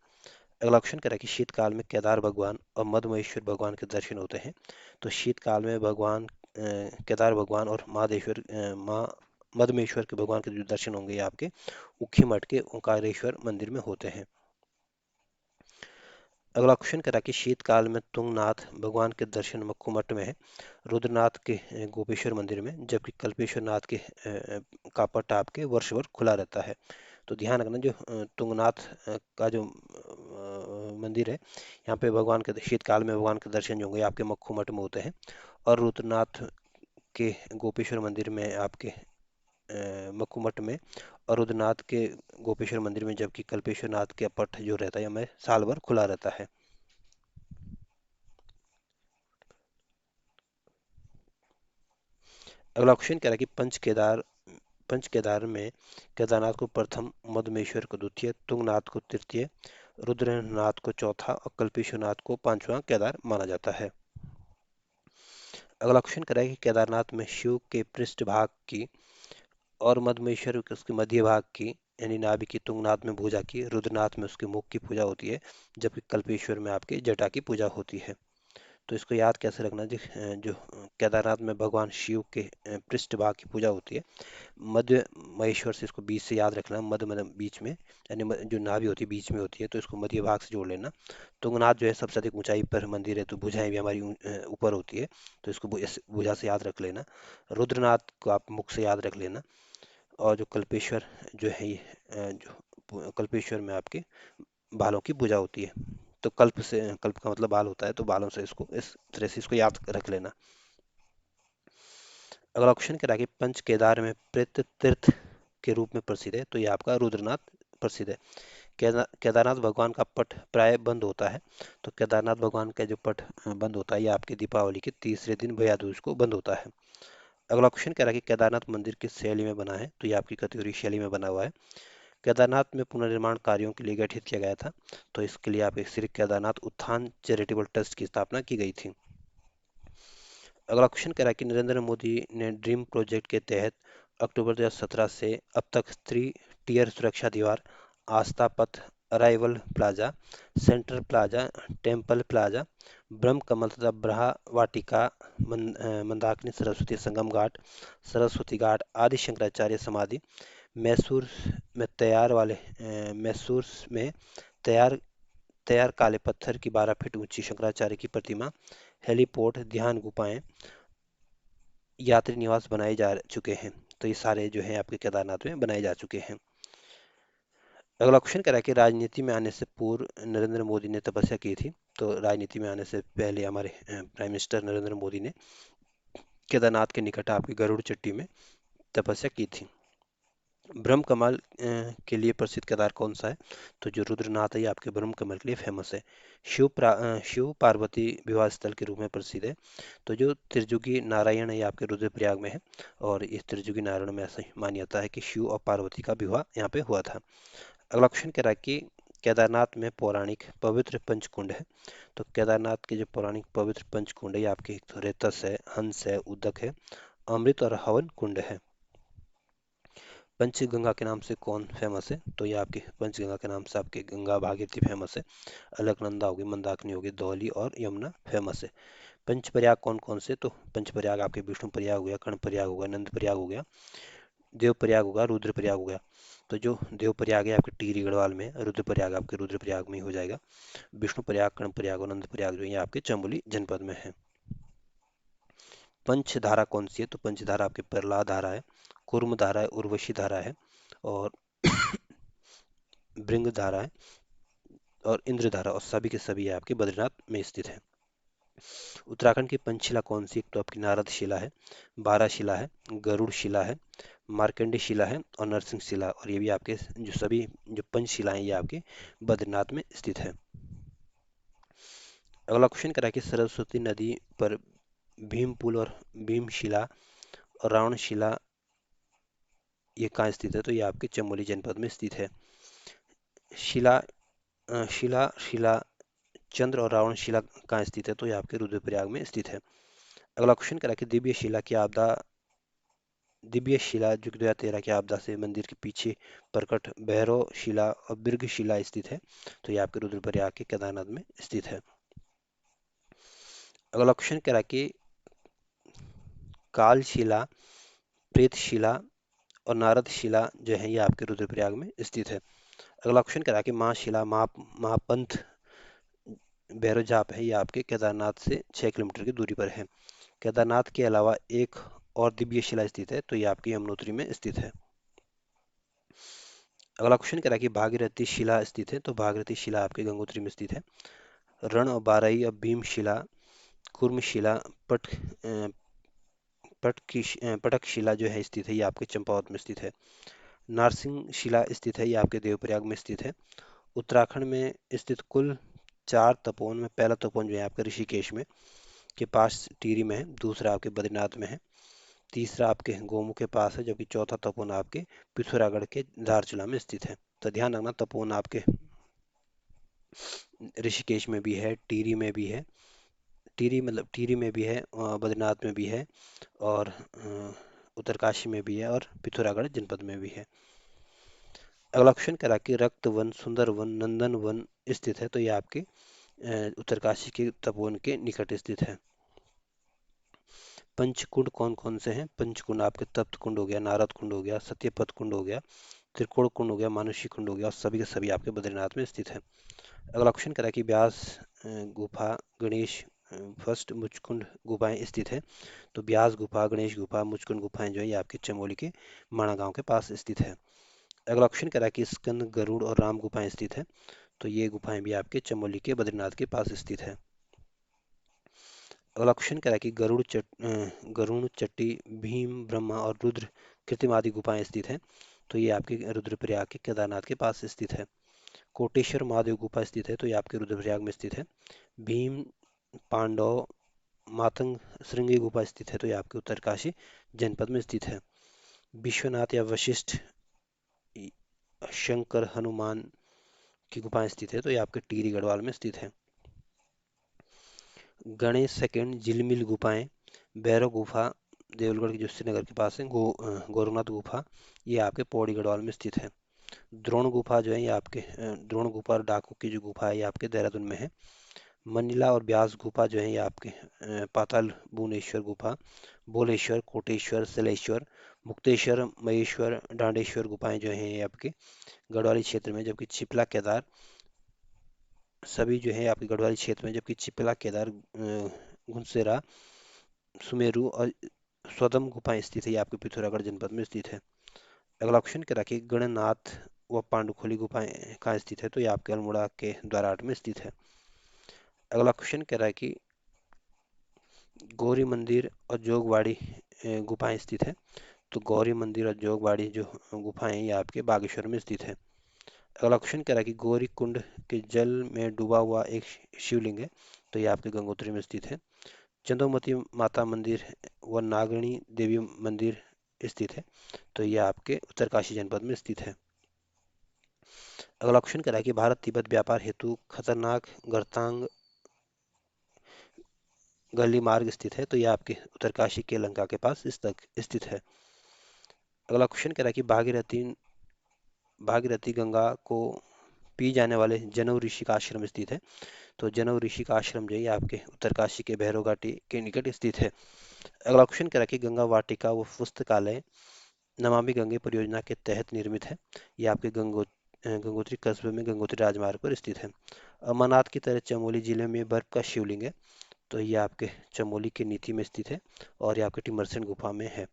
S1: अगला क्वेश्चन कह रहा है कि शीतकाल में केदार भगवान और मधुमेश्वर भगवान के दर्शन होते हैं। तो शीतकाल में भगवान केदार भगवान और माँ मधुमेश्वर के भगवान के जो दर्शन होंगे, ये आपके उखी मठ के ओंकारेश्वर मंदिर में होते हैं। अगला क्वेश्चन कह रहा है कि शीतकाल में तुंगनाथ भगवान के दर्शन मक्खू मठ में है, रुद्रनाथ के गोपेश्वर मंदिर में, जबकि कल्पेश्वर नाथ के का पट आपके वर्ष भर खुला रहता है। तो ध्यान रखना, जो तुंगनाथ का जो मंदिर है, यहाँ पे भगवान के शीतकाल में भगवान के दर्शन जो होंगे आपके मक्खू मठ में होते हैं, और रुद्रनाथ के गोपेश्वर मंदिर में आपके मक्खू मठ में, और रुद्रनाथ के गोपेश्वर मंदिर में, जबकि कल्पेश्वर नाथ के पट जो रहता है हमें साल भर खुला रहता है। अगला क्वेश्चन कह रहा है कि पंच केदार में केदारनाथ को प्रथम, मधुमेश्वर को द्वितीय, तुंगनाथ को तृतीय, रुद्रनाथ को चौथा और कल्पेश्वर नाथ को पांचवा केदार माना जाता है। अगला क्वेश्चन कह रहा है कि केदारनाथ में शिव के पृष्ठ भाग की और मधुमेश्वर के उसके मध्य भाग की यानी नाभि की, तुंगनाथ में भुजा की, रुद्रनाथ में उसके मुख की पूजा होती है, जबकि कल्पेश्वर में आपके जटा की पूजा होती है। तो इसको याद कैसे रखना जी, जो केदारनाथ में भगवान शिव के पृष्ठ भाग की पूजा होती है, मध्य महेश्वर से इसको बीच से याद रखना, मध्य मतलब बीच में, यानी जो नाभि होती है बीच में होती है, तो इसको मध्य भाग से जोड़ लेना। तुंगनाथ जो है सबसे अधिक ऊंचाई पर मंदिर है, तो भुजाएं भी हमारी ऊपर होती है, तो इसको भुजा से याद रख लेना। रुद्रनाथ को आप मुख से याद रख लेना, और जो कल्पेश्वर जो है ये जो कल्पेश्वर में आपके बालों की पूजा होती है। तो कल्प से, कल्प का मतलब बाल होता है, तो बालों से इसको इस तरह से इसको याद रख लेना। अगला क्वेश्चन कह रहा है कि पंच केदार में प्रेत तीर्थ के रूप में प्रसिद्ध है, तो ये आपका रुद्रनाथ प्रसिद्ध है। केदारनाथ भगवान का पट प्राय बंद होता है, तो केदारनाथ भगवान का जो पट बंद होता है ये आपके दीपावली के तीसरे दिन भैया दूज को बंद होता है। अगला क्वेश्चन कह रहा है कि केदारनाथ मंदिर किस शैली में बना है, तो ये आपकी कैटेगरी शैली में बना हुआ है। केदारनाथ में पुनर्निर्माण कार्यों के लिए गठित किया गया था, तो इसके लिए आप एक श्री केदारनाथ उत्थान चैरिटेबल ट्रस्ट की स्थापना की गई थी। अगला क्वेश्चन कह रहा है कि नरेंद्र मोदी ने ड्रीम प्रोजेक्ट के तहत अक्टूबर 2017 से अब तक 3 टियर सुरक्षा दीवार, आस्था पथ, arrival plaza, central plaza, temple plaza, ब्रह्म कमल तथा ब्रहा वाटिका, मंदाकिनी सरस्वती संगम घाट, सरस्वती घाट आदि शंकराचार्य समाधि, मैसूर में तैयार मैसूर में तैयार तैयार काले पत्थर की 12 फीट ऊंची शंकराचार्य की प्रतिमा, हेलीपोर्ट, ध्यान गुफाएं, यात्री निवास बनाए जा चुके हैं। तो ये सारे जो है आपके केदारनाथ में बनाए जा चुके हैं। अगला क्वेश्चन कह रहा है कि राजनीति में आने से पूर्व नरेंद्र मोदी ने तपस्या की थी, तो राजनीति में आने से पहले हमारे प्राइम मिनिस्टर नरेंद्र मोदी ने केदारनाथ के निकट आपकी गरुड़ चट्टी में तपस्या की थी। ब्रह्म कमल के लिए प्रसिद्ध केदार कौन सा है, तो जो रुद्रनाथ है ये आपके ब्रह्म कमल के लिए फेमस है। शिव पार्वती विवाह स्थल के रूप में प्रसिद्ध है, तो जो त्रिजुगी नारायण है ये आपके रुद्रप्रयाग में है, और इस त्रिजुगी नारायण में ऐसा मान्यता है कि शिव और पार्वती का विवाह यहाँ पे हुआ था। अगला क्वेश्चन कह रहा है कि केदारनाथ में पौराणिक पवित्र पंचकुंड है, तो केदारनाथ के जो पौराणिक पवित्र पंचकुंड है ये आपके एक तो रेतस है, हंस है, उदक है, अमृत और हवन कुंड है। पंचगंगा के नाम से कौन फेमस है, तो ये आपके पंचगंगा के नाम से आपके गंगा भागीरथी फेमस है, अलकनंदा होगी, मंदाकिनी होगी, धौली और यमुना फेमस है। पंचप्रयाग कौन कौन से, तो पंचप्रयाग आपके विष्णु प्रयाग हो गया, कर्ण प्रयाग हो गया, नंद प्रयाग हो गया, देव प्रयाग होगा, रुद्र प्रयाग हो गया। तो जो देव प्रयाग है आपके टिहरी गढ़वाल में, रुद्र प्रयाग आपके रुद्र प्रयाग में ही हो जाएगा। विष्णु प्रयाग, कर्ण प्रयाग और नंद प्रयाग जो है आपके चमोली जनपद में है। पंचधारा कौन सी है, तो पंचधारा आपके प्रहलाद धारा है, कुर्म धारा है, उर्वशी धारा है, और भृंग धारा है, और इंद्र धारा, और सभी के सभी आपके बद्रीनाथ में स्थित है। उत्तराखंड की पंचशिला कौन सी, तो आपकी नारद शिला है, बारह शिला है, गरुड़ शिला है, मार्कंडी शिला है, और नरसिंह शिला, और ये भी आपके जो सभी जो पंचशिलाएं ये आपके बद्रीनाथ में स्थित है। अगला क्वेश्चन करा कि सरस्वती नदी पर भीम पुल और भीमशिला और रावणशिला ये कहाँ स्थित है, तो ये आपके चमोली जनपद में स्थित है। शिला शिला शिला चंद्र और रावण शिला कहाँ स्थित है, तो ये आपके रुद्रप्रयाग में स्थित है। अगला क्वेश्चन करा कि दिव्य शिला जो कि 2013 की आपदा से मंदिर के पीछे प्रकट भैरव शिला और बिर्ग शिला स्थित है, तो ये आपके रुद्रप्रयाग के केदारनाथ में स्थित है। अगला क्वेश्चन करा कि काल शिला, प्रेत शिला और नारद शिला जो है ये आपके रुद्रप्रयाग में स्थित है। अगला क्वेश्चन करा कि महाशिला महापंथ भैरव जाप है ये आपके केदारनाथ से 6 किलोमीटर की दूरी पर है। केदारनाथ के अलावा एक और दिव्य शिला स्थित है, तो ये आपकी यमुनोत्री में स्थित है। अगला क्वेश्चन कह रहा है कि भागीरथी शिला स्थित है, तो भागीरथी शिला आपके गंगोत्री में स्थित है। रण और बाराई और भीम शिला, कुर्म शिला, पट पटक शिला जो है स्थित है ये आपके चंपावत में स्थित है। नारसिंह शिला स्थित है ये आपके देवप्रयाग में स्थित है। उत्तराखंड में स्थित कुल 4 तपोवन में पहला तपोवन जो है आपका ऋषिकेश में के पास टिहरी में है, दूसरा आपके बद्रीनाथ में है, तीसरा आपके गोमुख के पास है, जबकि चौथा तपोवन आपके पिथौरागढ़ के धारचूला में स्थित है। तो ध्यान रखना तपोवन आपके ऋषिकेश में भी है, टिहरी में भी है, टिहरी में भी है, बद्रीनाथ में भी है, और उत्तरकाशी में भी है, और पिथौरागढ़ जनपद में भी है। अगला क्वेश्चन करा कि रक्त वन, सुंदर वन, नंदन वन स्थित है, तो ये आपके उत्तरकाशी के तपोवन के निकट स्थित है। पंचकुंड कौन कौन से हैं, पंचकुंड आपके तप्त कुंड हो गया, नारद कुंड हो गया, सत्यपथ कुंड हो गया, त्रिकोण कुंड हो गया, मानुषी कुंड हो गया, और सभी के सभी आपके बद्रीनाथ में स्थित है। अगला क्वेश्चन करा कि व्यास गुफा, गणेश फर्स्ट मुचकुंड गुफाएं स्थित है, तो व्यास गुफा, गणेश गुफा, मुचकुंद गुफाएं जो है ये आपके चमोली के माणा गांव के पास स्थित है। अगला क्वेश्चन करा कि स्कंद, गरुड़ और राम गुफाएं स्थित है, तो ये गुफाएं भी आपके चमोली के बद्रीनाथ के पास स्थित है। अगला क्वेश्चन कह रहा है कि गरुड़ चट्टी, भीम, ब्रह्मा और रुद्र कृत्रिम आदि गुफाएं स्थित हैं। तो ये आपके रुद्रप्रयाग के केदारनाथ के पास स्थित है। कोटेश्वर महादेव गुफा स्थित है, तो ये आपके रुद्रप्रयाग में स्थित है। भीम, पांडव, मातंग श्रृंगी गुफा स्थित है, तो ये आपके उत्तरकाशी जनपद में स्थित है। विश्वनाथ या वशिष्ठ, शंकर, हनुमान की गुफाएं स्थित है, तो ये आपके टिहरी गढ़वाल में स्थित है। गणेश सेकंड, झिलमिल गुफाएं, भैरव गुफा देवलगढ़ की जो श्रीनगर के पास है, गोरखनाथ गुफा ये आपके पौड़ी गढ़वाल में स्थित है। द्रोण गुफा जो है ये आपके द्रोण गुफा और डाकू की जो गुफा है ये आपके देहरादून में है। मंडला और ब्यास गुफा जो है ये आपके पाताल भुवनेश्वर गुफा, भोलेश्वर, कोटेश्वर, सलेश्वर, मुक्तेश्वर, महेश्वर, डांडेश्वर गुफाएं जो हैं ये आपके गढ़वाली क्षेत्र में, जबकि छिपला केदार सभी जो है आपके गढ़वाली क्षेत्र में, जबकि छिपला केदार, घुनसेरा, सुमेरु और स्वदम गुफाएं स्थित है, ये आपके पिथौरागढ़ जनपद में स्थित है। अगला ऑप्शन क्या रखिए, गणनाथ व पांडुखोली गुफाएं कहाँ स्थित है, तो ये आपके अल्मोड़ा के द्वाराहाट में स्थित है। अगला क्वेश्चन कह रहा है कि गौरी मंदिर और जोगवाड़ी गुफाएं स्थित है, तो गौरी मंदिर और जोगवाड़ी जो गुफाएं हैं ये आपके बागेश्वर में स्थित है। अगला क्वेश्चन कह रहा है कि गौरी कुंड के जल में डूबा हुआ एक शिवलिंग है, तो ये आपके गंगोत्री में स्थित है। चंद्रमती माता मंदिर व नागणी देवी मंदिर स्थित है, तो ये आपके उत्तरकाशी जनपद में स्थित है। अगला क्वेश्चन कह रहा है कि भारत तिब्बत व्यापार हेतु खतरनाक गर्तांग गली मार्ग स्थित है, तो ये आपके उत्तरकाशी के लंका के पास स्थित है। अगला क्वेश्चन कह रहा है कि भागीरथी गंगा को पी जाने वाले जनऊ ऋषि का आश्रम स्थित है, तो जनऊ ऋषि का आश्रम जो है ये आपके उत्तरकाशी के भैरव घाटी के निकट स्थित है। अगला क्वेश्चन कह रहा है कि गंगा वाटिका व पुस्तकालय नमामि गंगे परियोजना के तहत निर्मित है, ये आपके गंगोत्री कस्बे में गंगोत्री राजमार्ग पर स्थित है। अमरनाथ की तरह चमोली जिले में बर्फ का शिवलिंग है, तो ये आपके चमोली के नीति में स्थित है और ये आपके टिमरसन गुफा में है।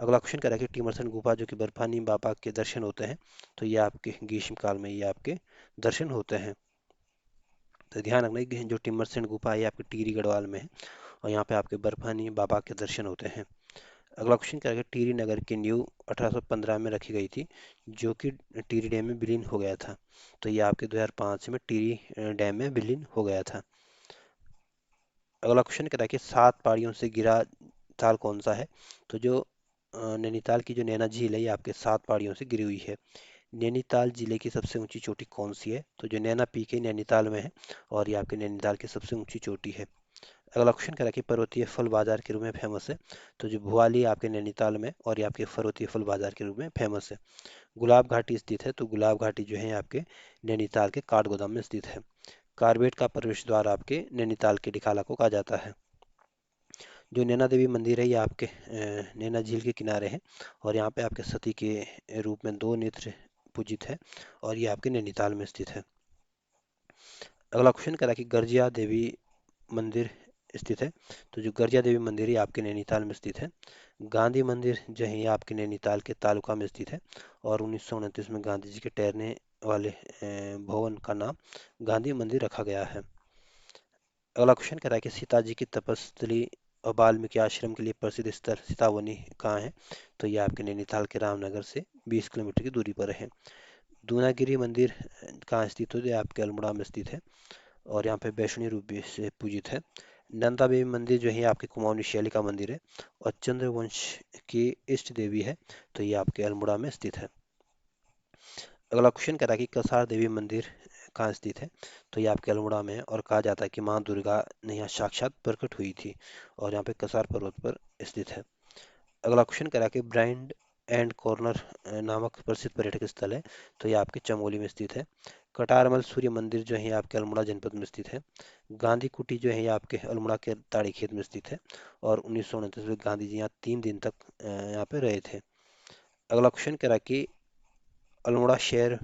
S1: अगला क्वेश्चन कह रहा है कि टिमरसन गुफा जो कि बर्फानी बाबा के दर्शन होते हैं, तो ये आपके ग्रीष्म काल में ये आपके दर्शन होते हैं। तो ध्यान रखना कि जो टिमरसन गुफा है ये आपके टिहरी गढ़वाल में है और यहाँ पे आपके बर्फानी बाबा के दर्शन होते हैं। अगला क्वेश्चन क्या है कि टिहरी नगर की नींव 1815 में रखी गई थी, जो कि टिहरी डैम में विलीन हो गया था, तो ये आपके 2005 में टिहरी डैम में विलीन हो गया था। अगला क्वेश्चन कहता है कि 7 पहाड़ियों से घिरा ताल कौन सा है, तो जो नैनीताल की जो नैना झील है ये आपके 7 पहाड़ियों से घिरी हुई है। नैनीताल जिले की सबसे ऊंची चोटी कौन सी है, तो जो नैना पीक है नैनीताल में है और ये आपके नैनीताल की सबसे ऊंची चोटी है। अगला क्वेश्चन कह रहा है कि पर्वतीय फल बाजार के रूप में फेमस है, तो जो भुआली आपके नैनीताल में और ये आपके पर्वतीय फल बाजार के रूप में फेमस है। गुलाब घाटी स्थित है, तो गुलाब घाटी जो है आपके नैनीताल के काठगोदाम में स्थित है। कारबेट का प्रवेश द्वार आपके नैनीताल के डिकाला को कहा जाता है। जो नैना देवी मंदिर है ये आपके नैना झील के किनारे है और यहाँ पे आपके सती के रूप में 2 नेत्र पूजित है और ये आपके नैनीताल में स्थित है। अगला क्वेश्चन कह रहा है कि गर्जिया देवी मंदिर स्थित है, तो जो गर्जिया देवी मंदिर है ये आपके नैनीताल में स्थित है। गांधी मंदिर जो है ये आपके नैनीताल के तालुका में स्थित है और 1929 में गांधी जी के ठहरने वाले भवन का नाम गांधी मंदिर रखा गया है। अगला क्वेश्चन कह रहा है कि सीता जी की तपस्थली और वाल्मीकि आश्रम के लिए प्रसिद्ध स्थल सीतावनी कहाँ है, तो ये आपके नैनीताल के रामनगर से 20 किलोमीटर की दूरी पर है। दूनागिरी मंदिर कहाँ स्थित है, तो ये आपके अल्मोड़ा में स्थित है और यहाँ पे वैष्णो रूप से पूजित है। नंदा देवी मंदिर जो है आपके कुमाऊनी शैली का मंदिर है और चंद्रवंश की इष्ट देवी है, तो ये आपके अल्मोड़ा में स्थित है। अगला क्वेश्चन कह रहा है कि कसार देवी मंदिर कहाँ स्थित है, तो ये आपके अल्मोड़ा में है और कहा जाता है कि माँ दुर्गा ने यहाँ साक्षात प्रकट हुई थी और यहाँ पे कसार पर्वत पर स्थित है। अगला क्वेश्चन कह रहा है कि ब्रांड एंड कॉर्नर नामक प्रसिद्ध पर्यटक स्थल है, तो ये आपके चमोली में स्थित है। कटारमल सूर्य मंदिर जो है ये आपके अल्मोड़ा जनपद में स्थित है। गांधी कुटी जो है ये आपके अल्मोड़ा के ताड़ी खेत में स्थित है और 1929 में गांधी जी यहाँ 3 दिन तक यहाँ पे रहे थे। अगला क्वेश्चन कह रहा है कि अल्मोड़ा शहर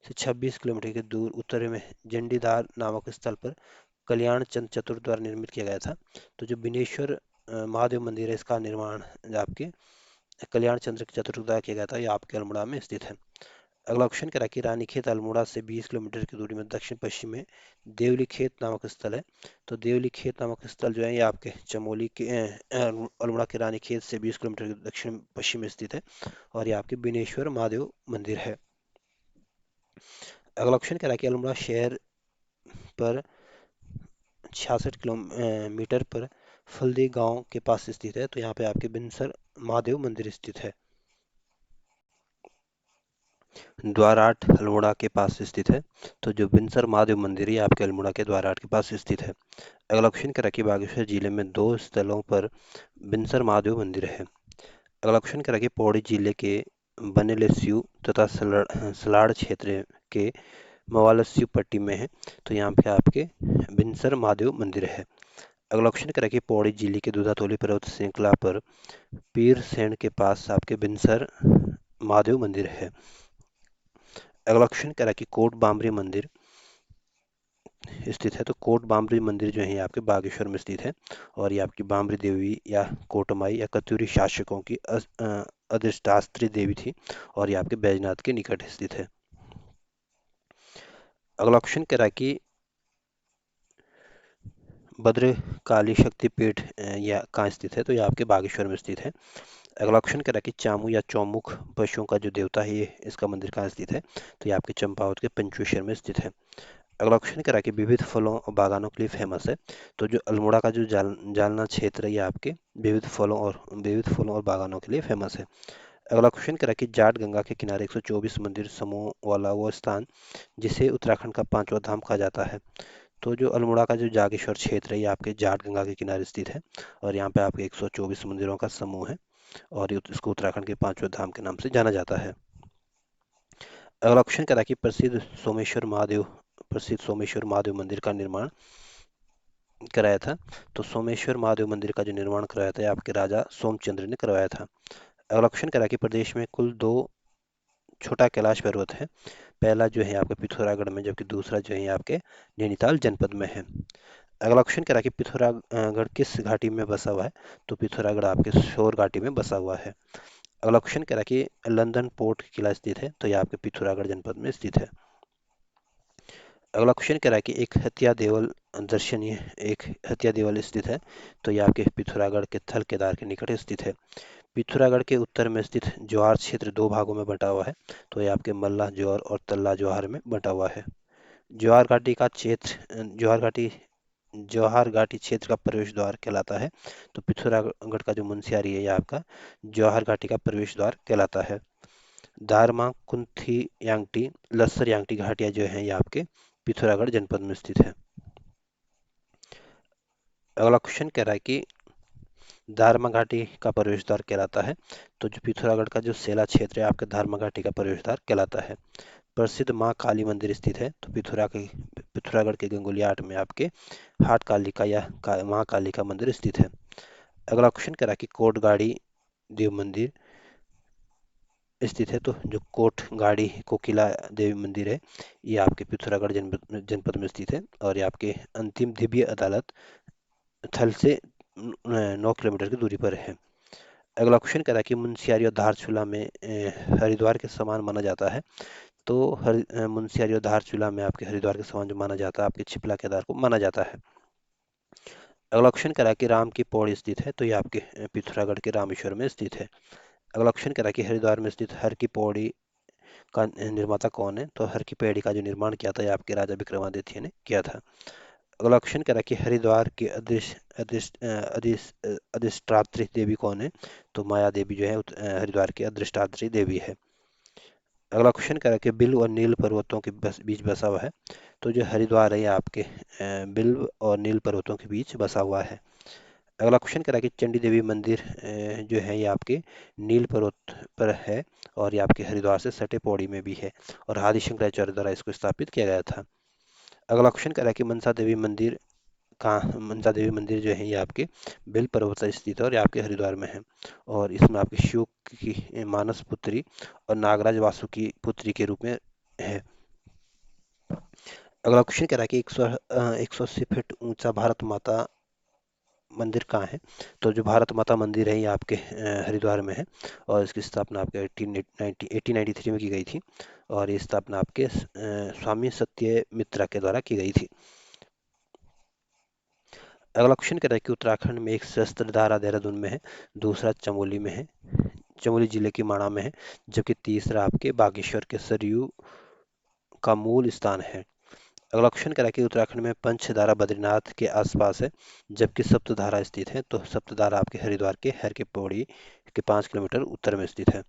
S1: से 26 किलोमीटर की दूर उत्तर में जंडीदार नामक स्थल पर कल्याण चंद चतुर द्वारा निर्मित किया गया था, तो जो बिनेश्वर महादेव मंदिर है इसका निर्माण आपके कल्याण चंद्र चतुर्थ द्वारा किया गया था, ये आपके अल्मोड़ा में स्थित है। अगला ऑप्शन करा कि रानीखेत अल्मोड़ा से 20 किलोमीटर की दूरी में दक्षिण पश्चिम में देवली खेत नामक स्थल है। तो देवली खेत नामक स्थल जो है ये आपके चमोली के अल्मोड़ा के रानीखेत से 20 किलोमीटर के दक्षिण पश्चिम में स्थित है और ये आपके बिनेश्वर महादेव मंदिर है। अगला ऑप्शन करा कि अल्मोड़ा शहर पर 66 किलोमीटर पर फल्दी गांव के पास स्थित है। तो यहाँ पे आपके बिनसर महादेव मंदिर स्थित है। द्वाराट अल्मोड़ा के पास स्थित है। तो जो बिनसर महादेव मंदिर है आपके अल्मोड़ा के द्वाराट के पास स्थित है। अगला ऑप्शन करा कि बागेश्वर जिले में 2 स्थलों पर बिनसर महादेव मंदिर है। अगला ऑप्शन करा कि पौड़ी जिले के बनेलस्यू तथा सलाड़ क्षेत्र के मवालस्यू पट्टी में है। तो यहाँ पे आपके बिनसर महादेव मंदिर है। अगला ऑप्शन करा कि पौड़ी जिले के दूधातोली पर्वत श्रृंखला पर पीर सेन के पास आपके बिनसर महादेव मंदिर है। अगला ऑप्शन करा कि कोट बामरी मंदिर स्थित है। तो कोट बामरी मंदिर जो है ये आपके बागेश्वर में स्थित है और ये आपकी बामरी देवी या कोटमाई या कत्यूरी शासकों की अधिष्ठात्री देवी थी और ये आपके बैजनाथ के निकट स्थित है। अगला ऑप्शन करा कि भद्रकाली शक्तिपीठ या कहाँ स्थित है। तो ये आपके बागेश्वर में स्थित है। अगला ऑप्शन करा कि चामू या चौमुख पशुओं का जो देवता है ये इसका मंदिर कहाँ स्थित है। तो ये आपके चंपावत के पंचेश्वर में स्थित है। अगला ऑप्शन करा कि विविध फलों और बागानों के लिए फेमस है। तो जो अल्मोड़ा का जो जालना क्षेत्र है ये आपके विविध फलों और बागानों के लिए फेमस है। अगला क्वेश्चन करा कि जाट गंगा के किनारे 124 मंदिर समूह वाला वो स्थान जिसे उत्तराखंड का 5वां धाम कहा जाता है। तो जो अल्मोड़ा का जो जागेश्वर क्षेत्र है ये आपके जाट गंगा के किनारे स्थित है और यहाँ पे आपके 124 मंदिरों का समूह है और इसको उत्तराखंड के 5वें धाम के नाम से जाना जाता है। अगला क्वेश्चन करा कि प्रसिद्ध सोमेश्वर महादेव मंदिर का निर्माण कराया था। तो सोमेश्वर महादेव मंदिर का जो निर्माण कराया था ये आपके राजा सोमचंद्र ने करवाया था। अगला क्वेश्चन करा कि प्रदेश में कुल 2 छोटा कैलाश पर्वत है। पहला जो है आपके पिथौरागढ़ में जबकि दूसरा जो है आपके नैनीताल जनपद में है। अगला क्वेश्चन करा कि पिथौरागढ़ किस घाटी में बसा हुआ है। तो पिथौरागढ़ आपके शोर घाटी में बसा हुआ है। अगला क्वेश्चन करा कि लंदन पोर्ट किला स्थित है। तो ये आपके पिथौरागढ़ जनपद में स्थित है। अगला क्वेश्चन कह रहा है कि एक हत्या देवल स्थित है। तो ये आपके पिथौरागढ़ के थल केदार के निकट स्थित है। पिथौरागढ़ के उत्तर में स्थित ज्वार क्षेत्र 2 भागों में बंटा हुआ है। तो ये आपके मल्लाह ज्वार और तल्ला ज्वार में बंटा हुआ है। ज्वार घाटी का क्षेत्र जवाहर घाटी क्षेत्र का प्रवेश द्वार कहलाता है। तो पिथौरागढ़ का जो मुंशियारी है ये आपका जवाहर घाटी का प्रवेश द्वार कहलाता है। दारमा कुंथी यांगटी लस्सर यांगटी घाटियां जो हैं ये आपके पिथौरागढ़ जनपद में स्थित है। अगला क्वेश्चन कह रहा है कि दारमा घाटी का प्रवेश द्वार कहलाता है। तो जो पिथौरागढ़ का जो सेला क्षेत्र है आपके दारमा घाटी का प्रवेश द्वार कहलाता है। प्रसिद्ध माँ काली मंदिर स्थित है। तो पिथौरागढ़ के गंगोलियाट में आपके हाट कालिका या माँ काली का मंदिर स्थित है। अगला क्वेश्चन कह रहा है कि कोटगाड़ी देव मंदिर स्थित है। तो जो कोटगाड़ी कोकिला देवी मंदिर है ये आपके पिथौरागढ़ जनपद में स्थित है और ये आपके अंतिम दिव्य अदालत थल से 9 किलोमीटर की दूरी पर है। अगला क्वेश्चन कह रहा है कि मुंशियारी और धारचूला में हरिद्वार के समान माना जाता है। तो मुंशियारी और धारचूला में आपके हरिद्वार के समान जो माना जाता है आपके छिपला केदार को माना जाता है। अगला क्वेश्चन कह रहा है कि राम की पौड़ी स्थित है। तो ये आपके पिथौरागढ़ के रामेश्वर में स्थित है। अगला क्वेश्चन कह रहा है कि हरिद्वार में स्थित हर की पौड़ी का निर्माता कौन है। तो हर की पौड़ी का जो निर्माण किया था ये आपके राजा विक्रमादित्य ने किया था। अगला क्वेश्चन कह रहा है कि हरिद्वार की अधिष्ठात्री देवी कौन है। तो माया देवी जो है हरिद्वार की अधिष्ठात्री देवी है। अगला क्वेश्चन कह रहा है कि बिल्व और नील पर्वतों के बीच बसा हुआ है। तो जो हरिद्वार है ये आपके बिल्व और नील पर्वतों के बीच बसा हुआ है। अगला क्वेश्चन कह रहा है कि चंडी देवी मंदिर जो है ये आपके नील पर्वत पर है और ये आपके हरिद्वार से सटे पौड़ी में भी है और आदि शंकराचार्य द्वारा इसको स्थापित किया गया था। अगला क्वेश्चन कह रहा है कि मनसा देवी मंदिर जो है ये आपके बिल पर्वत पर स्थित है और ये आपके हरिद्वार में है और इसमें आपके शिव की मानस पुत्री और नागराज वासु की पुत्री के रूप में है। अगला क्वेश्चन कह रहा है कि 180 फीट ऊंचा भारत माता मंदिर कहाँ है। तो जो भारत माता मंदिर है ये आपके हरिद्वार में है और इसकी स्थापना आपके 1893 में की गई थी और ये स्थापना आपके स्वामी सत्यमित्रा के द्वारा की गई थी। अगला क्वेश्चन कह रहा है कि उत्तराखंड में एक शस्त्र धारा देहरादून में है, दूसरा चमोली में है, चमोली जिले की माणा में है, जबकि तीसरा आपके बागेश्वर के सरयू का मूल स्थान है। अगला क्वेश्चन कह रहा है कि उत्तराखंड में पंचधारा बद्रीनाथ के आसपास है, जबकि सप्तधारा स्थित है। तो सप्तधारा आपके हरिद्वार के हर की पौड़ी के 5 किलोमीटर उत्तर में स्थित है।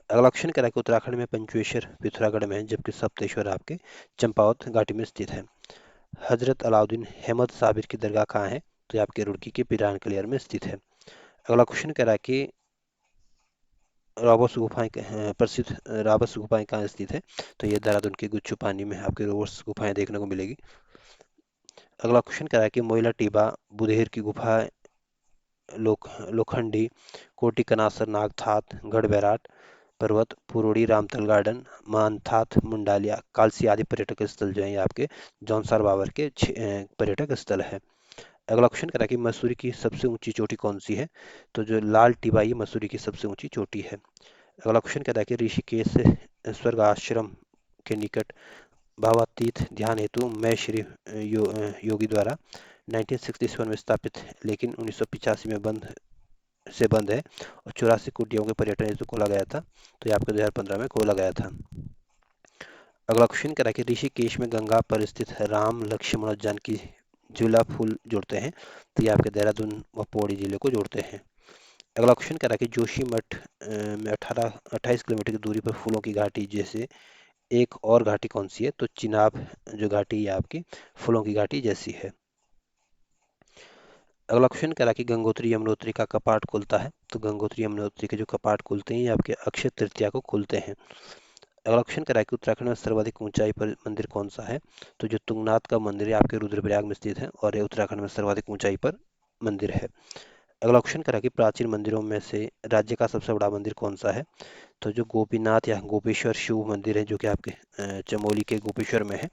S1: अगला क्वेश्चन कह रहा है कि उत्तराखंड में पंचेश्वर पिथौरागढ़ में है, जबकि सप्तेश्वर आपके चंपावत घाटी में स्थित है। हजरत अलाउद्दीन अहमद साबिर की दरगाह कहाँ है? तो ये आपके रुड़की के पिरान कलियर में स्थित है। अगला क्वेश्चन कह रहा है कि रॉबर्ट्स गुफाएं प्रसिद्ध रॉबर्ट्स गुफाएं कहाँ स्थित है? तो ये देहरादून के गुच्चू पानी में आपके रॉबर्ट्स गुफाएं देखने को मिलेगी। अगला क्वेश्चन कह रहा है कि मोइला टिबा बुधेर की गुफा लोखंडी कोटी कनासर नागथाथ गढ़बैराट पर्वत पुरोड़ी रामतल गार्डन मानथाथ मुंडालिया कालसी आदि पर्यटक स्थल जो है ये आपके जौनसार बाबर के पर्यटक स्थल है। अगला क्वेश्चन करा कि मसूरी की सबसे ऊंची चोटी कौन सी है? तो जो लाल टिबाई मसूरी की सबसे ऊंची चोटी है। अगला क्वेश्चन कह रहा है कि ऋषिकेश से स्वर्ग आश्रम के निकट भावातीत ध्यान हेतु मैं श्री योगी द्वारा 1967 में स्थापित लेकिन 1985 में बंद है और 84 कुटियाओं के पर्यटन हेतु खोला गया था। तो ये आपके 2015 में खोला गया था। अगला क्वेश्चन कह रहा है कि ऋषिकेश में गंगा पर स्थित राम लक्ष्मण और जानकी झूला फूल जोड़ते हैं। तो ये आपके देहरादून व पौड़ी जिले को जोड़ते हैं। अगला क्वेश्चन कह रहा है कि जोशी मठ में 28 किलोमीटर की दूरी पर फूलों की घाटी जैसे एक और घाटी कौन सी है? तो चिनाब जो घाटी है आपकी फूलों की घाटी जैसी है। अगला क्वेश्चन कह रहा है कि गंगोत्री यमुनोत्री का कपाट खुलता है। तो गंगोत्री यमुनोत्री के जो कपाट खुलते हैं ये आपके अक्षय तृतीया को खुलते हैं। अगला क्वेश्चन कह रहा है कि उत्तराखंड में सर्वाधिक ऊंचाई पर मंदिर कौन सा है? तो जो तुंगनाथ का मंदिर है आपके रुद्रप्रयाग में स्थित है और ये उत्तराखंड में सर्वाधिक ऊंचाई पर मंदिर है। अगला क्वेश्चन कह रहा है कि प्राचीन मंदिरों में से राज्य का सबसे बड़ा मंदिर कौन सा है? तो जो गोपीनाथ या गोपेश्वर शिव मंदिर है जो कि आपके चमोली के गोपेश्वर में है,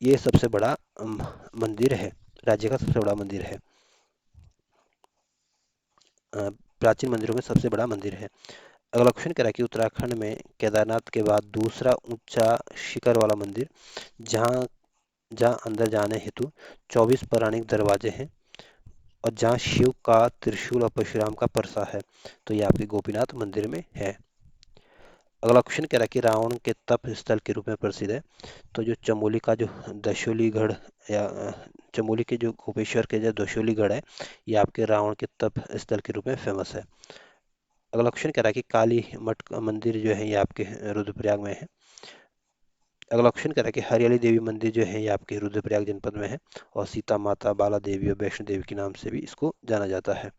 S1: ये सबसे बड़ा मंदिर है, राज्य का सबसे बड़ा मंदिर है, प्राचीन मंदिरों में सबसे बड़ा मंदिर है। अगला क्वेश्चन कह रहा है कि उत्तराखंड में केदारनाथ के बाद दूसरा ऊंचा शिखर वाला मंदिर जहाँ जहाँ अंदर जाने हेतु 24 पौराणिक दरवाजे हैं और जहाँ शिव का त्रिशूल और परशुराम का परसा है, तो ये आपके गोपीनाथ मंदिर में है। अगला क्वेश्चन कह रहा है कि रावण के तप स्थल के रूप में प्रसिद्ध है। तो जो चमोली का जो दशोलीगढ़ या चमोली के जो गोपेश्वर के जो दशोलीगढ़ है ये आपके रावण के तप स्थल के रूप में फेमस है। अगला क्वेश्चन कह रहा है कि काली मठ का मंदिर जो है ये आपके रुद्रप्रयाग में है। अगला क्वेश्चन कह रहा है कि हरियाली देवी मंदिर जो है ये आपके रुद्रप्रयाग जनपद में है और सीता माता बाला देवी और वैष्णो देवी के नाम से भी इसको जाना जाता है।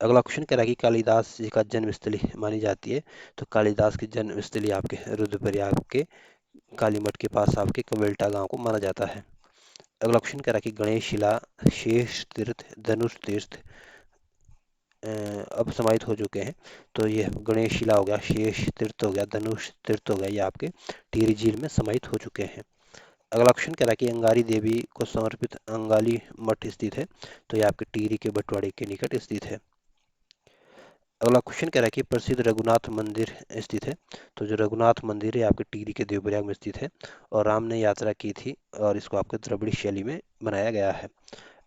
S1: अगला क्वेश्चन कह रहा है कि कालिदास जी का जन्मस्थली मानी जाती है। तो कालिदास की जन्मस्थली आपके रुद्रप्रयाग के कालीमठ के पास आपके कबेल्टा गांव को माना जाता है। अगला क्वेश्चन कह रहा है कि गणेश शिला शेष तीर्थ धनुष तीर्थ अब समाहित हो चुके हैं। तो ये गणेश शिला हो गया, शेष तीर्थ हो गया, धनुष तीर्थ हो गया, ये आपके टिहरी झील में समाहित हो चुके हैं। अगला क्वेश्चन कह रहा है कि अंगारी देवी को समर्पित अंगाली मठ स्थित है। तो ये आपके टिहरी के बटवाड़ी के निकट स्थित है। अगला क्वेश्चन कह रहा है कि प्रसिद्ध रघुनाथ मंदिर स्थित है। तो जो रघुनाथ मंदिर है आपके टिहरी के देवप्रयाग में स्थित है और राम ने यात्रा की थी और इसको आपके द्रविड़ शैली में बनाया गया है।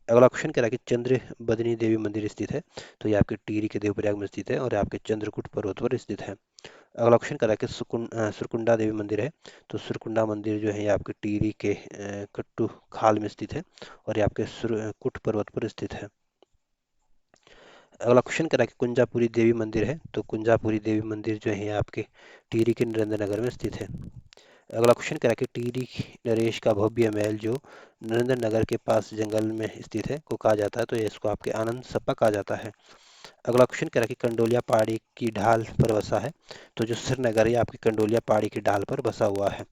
S1: अगला क्वेश्चन कह रहा है कि चंद्र बदनी देवी मंदिर स्थित है। तो ये आपके टिहरी के देवप्रयाग में स्थित है और ये आपके चंद्रकूट पर्वत पर स्थित है। अगला क्वेश्चन कह रहा है कि सुरकुंडा देवी मंदिर है। तो सुरकुंडा मंदिर जो है ये आपके टिहरी के कट्टू खाल में स्थित है और ये आपके सुरकुट पर्वत पर स्थित है। अगला क्वेश्चन करा कि कुंजापुरी देवी मंदिर है। तो कुंजापुरी देवी मंदिर जो है आपके टिहरी के नरेंद्र नगर में स्थित है। अगला क्वेश्चन करा कि टिहरी नरेश का भव्य महल जो नरेंद्र नगर के पास जंगल में स्थित है को कहा जाता है। तो इसको आपके आनंद सप्पा कहा जाता है। अगला क्वेश्चन करा कि कंडोलिया पहाड़ी की ढाल पर बसा है। तो जो श्रीनगर है आपकी कंडोलिया पहाड़ी की ढाल पर बसा हुआ है।